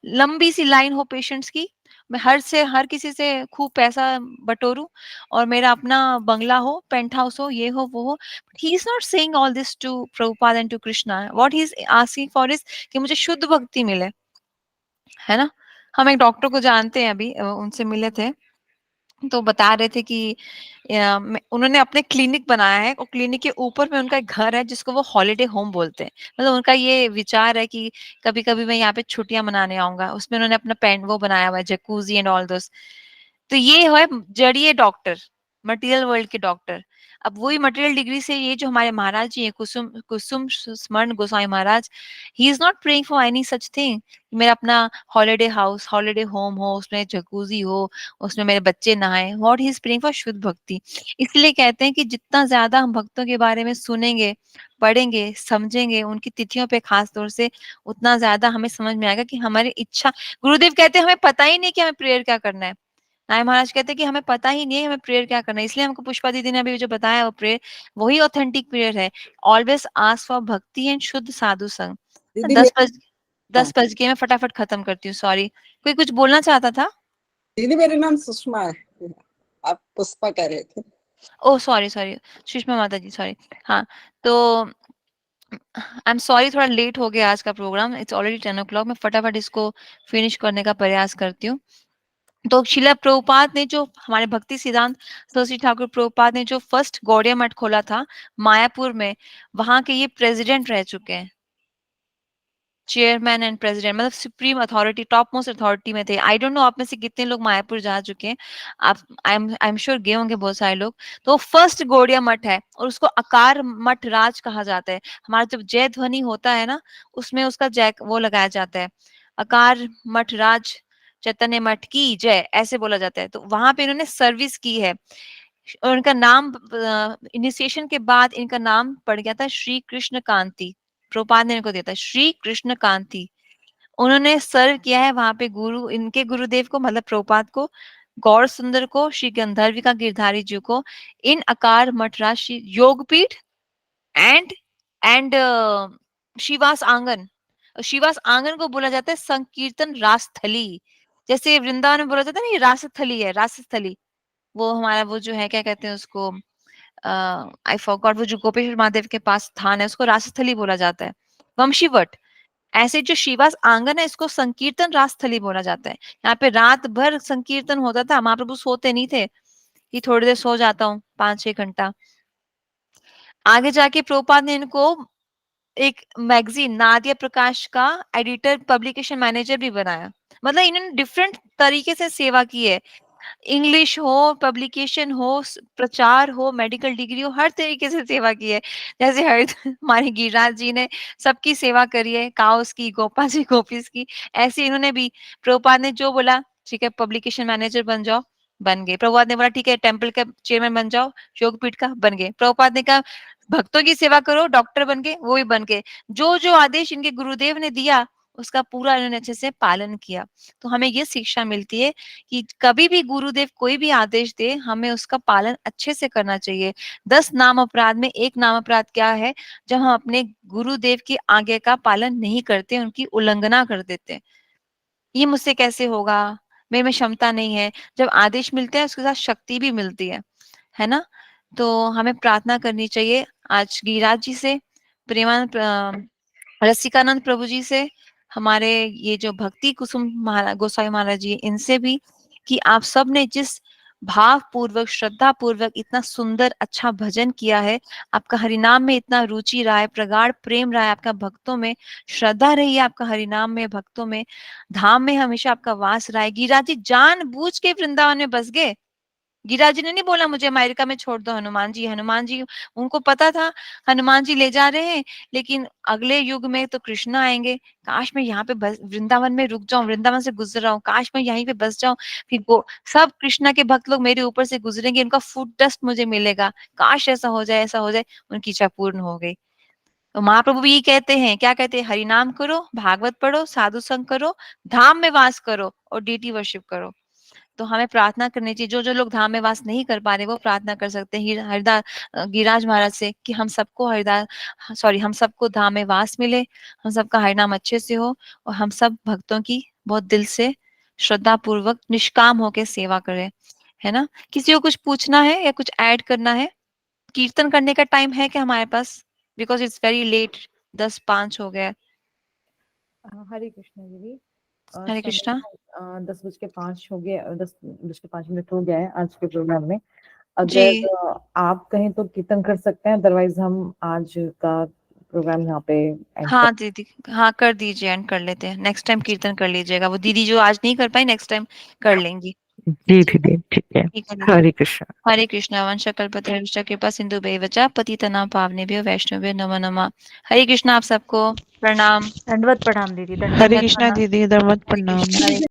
लंबी सी लाइन हो पेशेंट्स की, मैं हर किसी से खूब पैसा बटोरूं और मेरा अपना बंगला हो, पेंट हाउस हो, ये हो वो हो। He is not saying all this to Prabhupada and to Krishna, what he is asking for is कि मुझे शुद्ध भक्ति मिले, है ना। हम एक डॉक्टर को जानते हैं, अभी उनसे मिले थे, तो बता रहे थे कि उन्होंने अपने क्लिनिक बनाया है और क्लिनिक के ऊपर में उनका एक घर है जिसको वो हॉलिडे होम बोलते हैं। मतलब उनका ये विचार है कि कभी कभी मैं यहाँ पे छुट्टियां मनाने आऊंगा, उसमें उन्होंने अपना पेंट वो बनाया हुआ है, जकूजी एंड ऑल दोस। तो ये है जड़िए डॉक्टर, मटेरियल वर्ल्ड के डॉक्टर। अब वही मटेरियल डिग्री से ये जो हमारे महाराज जी हैं, Kusum Kusum Smaran Gosai Maharaj, he is not praying for any such thing, मेरा अपना हॉलिडे हाउस, हॉलिडे होम हो, उसमें जकूजी हो, उसमें मेरे बच्चे नहाए। What he is praying for शुद्ध भक्ति। इसलिए कहते हैं कि जितना ज्यादा हम भक्तों के बारे में सुनेंगे, पढ़ेंगे, समझेंगे, उनकी तिथियों पे खास तौर से, उतना ज्यादा हमें समझ में आएगा कि हमारी इच्छा। गुरुदेव कहते हैं हमें पता ही नहीं कि हमें प्रेयर क्या करना है। नाय महाराज कहते हैं कि हमें पता ही नहीं है हमें प्रेयर क्या करना है, इसलिए हमको पुष्पा दीदी ने अभी जो बताया वो प्रेयर, वही ऑथेंटिक प्रेयर है। ऑलवेज आस्क फॉर भक्ति एंड शुद्ध साधु संग। दीदी दस मेरा बज दस बज गए, मैं फटाफट खत्म करती हूँ, सॉरी। कोई कुछ बोलना चाहता था? दीदी मेरा नाम सुषमा है, आप पुष्पा कह रहे थे। ओह सॉरी सॉरी, सुषमा माता जी, सॉरी। हाँ, तो आई एम सॉरी, थोड़ा लेट हो गया आज का प्रोग्राम, इट्स ऑलरेडी 10 o'clock। मैं फटाफट इसको फिनिश करने का प्रयास करती हूँ। तो शिला प्रभुपाद ने जो हमारे भक्ति सिद्धांत सरस्वती ठाकुर प्रभुपाद ने जो फर्स्ट गौड़िया मठ खोला था मायापुर में, वहां के ये प्रेसिडेंट रह चुके हैं, चेयरमैन एंड प्रेसिडेंट, मतलब supreme authority, top most authority में थे। आई डोंट नो आप में से कितने लोग मायापुर जा चुके हैं, आप आई एम श्योर गए होंगे बहुत सारे लोग। तो फर्स्ट गौड़िया मठ है और उसको अकार मठ राज कहा जाता है। हमारा जब जय ध्वनि होता है ना, उसमें उसका जय वो लगाया जाता है, अकार मठ राज चैतन्य मठ की जय, ऐसे बोला जाता है। तो वहां पे इन्होंने सर्विस की है और इनका नाम इनिशिएशन के बाद इनका नाम पड़ गया था श्री कृष्ण कांति। प्रभुपाद ने इनको दिया था श्री कृष्ण कांति। उन्होंने सर्व किया है वहां पे गुरु, इनके गुरुदेव को मतलब प्रभुपाद को, गौर सुंदर को, श्री गंधर्विका गिरधारी जी को, इन अकार मठराज श्री योगपीठ एंड एंड शिवास आंगन। शिवास आंगन को बोला जाता है संकीर्तन रासस्थली, जैसे वृंदावन में बोला जाता है ना ये रासस्थली है, रासस्थली। वो हमारा वो जो है क्या कहते हैं उसको, आई फॉरगॉट, वो जो गोपेश्वर महादेव के पास स्थान है उसको रासस्थली बोला जाता है, वंशीवट। ऐसे जो शिवास आंगन है इसको संकीर्तन रासस्थली बोला जाता है। यहाँ पे रात भर संकीर्तन होता था, महाप्रभु सोते नहीं थे कि थोड़ी देर सो जाता हूँ 5-6 घंटा। आगे जाके प्रभुपाद ने इनको एक मैगजीन नादिया प्रकाश का एडिटर, पब्लिकेशन मैनेजर भी बनाया। मतलब इन्होंने डिफरेंट तरीके से सेवा की है, इंग्लिश हो, पब्लिकेशन हो, प्रचार हो, मेडिकल डिग्री हो, हर तरीके से सेवा की है। जैसे हर हमारे गिरिराज जी ने सबकी सेवा करी है, काउस की, गोपा जी गोपीस की, ऐसे इन्होंने भी। प्रभुपाद ने जो बोला ठीक है पब्लिकेशन मैनेजर बन जाओ, बन गए। प्रभुपाद ने बोला ठीक है टेम्पल का चेयरमैन बन जाओ, योगपीठ का, बन गए। प्रभुपाद ने कहा भक्तों की सेवा करो, डॉक्टर बन गए, वो भी बन गए। जो जो आदेश इनके गुरुदेव ने दिया उसका पूरा इन्होंने अच्छे से पालन किया। तो हमें ये शिक्षा मिलती है कि कभी भी गुरुदेव कोई भी आदेश दे हमें उसका पालन अच्छे से करना चाहिए। 10 नाम अपराध में एक नाम अपराध क्या है, जब हम अपने गुरुदेव की आज्ञा का पालन नहीं करते, उनकी उल्लंघना कर देते हैं। ये मुझसे कैसे होगा, मेरे में क्षमता नहीं है। जब आदेश मिलते हैं उसके साथ शक्ति भी मिलती है ना। तो हमें प्रार्थना करनी चाहिए आज गिरिराज जी से, प्रेमानंद रसिकानंद प्रभु जी से, हमारे ये जो भक्ति कुसुम गोसाई महाराज जी, इनसे भी, कि आप सब ने जिस भाव पूर्वक, श्रद्धा पूर्वक इतना सुंदर अच्छा भजन किया है, आपका हरिनाम में इतना रुचि रहा है, प्रगाढ़ प्रेम रहा है, आपका भक्तों में श्रद्धा रही है, आपका हरिनाम में, भक्तों में, धाम में हमेशा आपका वास रहा है। गिरिराज जी जानबूझ के वृंदावन में बस गए। गिरिराज जी ने नहीं बोला मुझे अमेरिका में छोड़ दो हनुमान जी उनको पता था हनुमान जी ले जा रहे हैं, लेकिन अगले युग में तो कृष्ण आएंगे, काश मैं यहाँ पे बस वृंदावन में रुक जाऊं, वृंदावन से गुजर रहा हूँ, काश मैं यहीं पे बस जाऊं, फिर वो सब कृष्णा के भक्त लोग मेरे ऊपर से गुजरेंगे, उनका फुट डस्ट मुझे मिलेगा, काश ऐसा हो जाए, ऐसा हो जाए। उनकी इच्छा पूर्ण हो गई। तो महाप्रभु भी यही कहते हैं, क्या कहते हैं, हरिनाम करो, भागवत पढ़ो, साधु संग करो, धाम में वास करो और डीटी वर्शिप करो। तो हमें प्रार्थना करनी चाहिए, जो जो लोग धाम में वास नहीं कर पा रहे वो प्रार्थना कर सकते हैं हरिदास गिरिराज महाराज से कि हम सबको हम सबको धाम में वास मिले, हम सबका हरिनाम अच्छे से हो और हम सब भक्तों की बहुत दिल से श्रद्धा पूर्वक निष्काम होकर सेवा करें, है ना। किसी को कुछ पूछना है या कुछ ऐड करना है? कीर्तन करने का टाइम है क्या हमारे पास? बिकॉज इट्स वेरी लेट, 10:05 हो गया। हरे कृष्णा दीदी। हरे कृष्णा। 10:05 हो गए, 10:05 हो गया है आज के प्रोग्राम में। जी। अगर आप कहें तो कीर्तन कर सकते हैं, अदरवाइज हम आज का प्रोग्राम यहाँ पे end हाँ दीदी, हाँ कर दीजिए, एंड कर लेते हैं। नेक्स्ट टाइम कीर्तन कर लीजिएगा, वो दीदी जो आज नहीं कर पाई नेक्स्ट टाइम कर लेंगी। जी दीदी, ठीक है। ठीक है दीदी। हरे कृष्णा। हरे कृष्णा। वंशकल्पतरुश्च कृपा सिंधु बेवचा पतितनां पावनेभ्यो वैष्णवेभ्यो नमो नमः। हरे कृष्णा आप सबको प्रणाम। दंडवत प्रणाम दीदी, हरे दंडवत कृष्णा प्रणाम। दीदी, दंडवत प्रणाम। हरे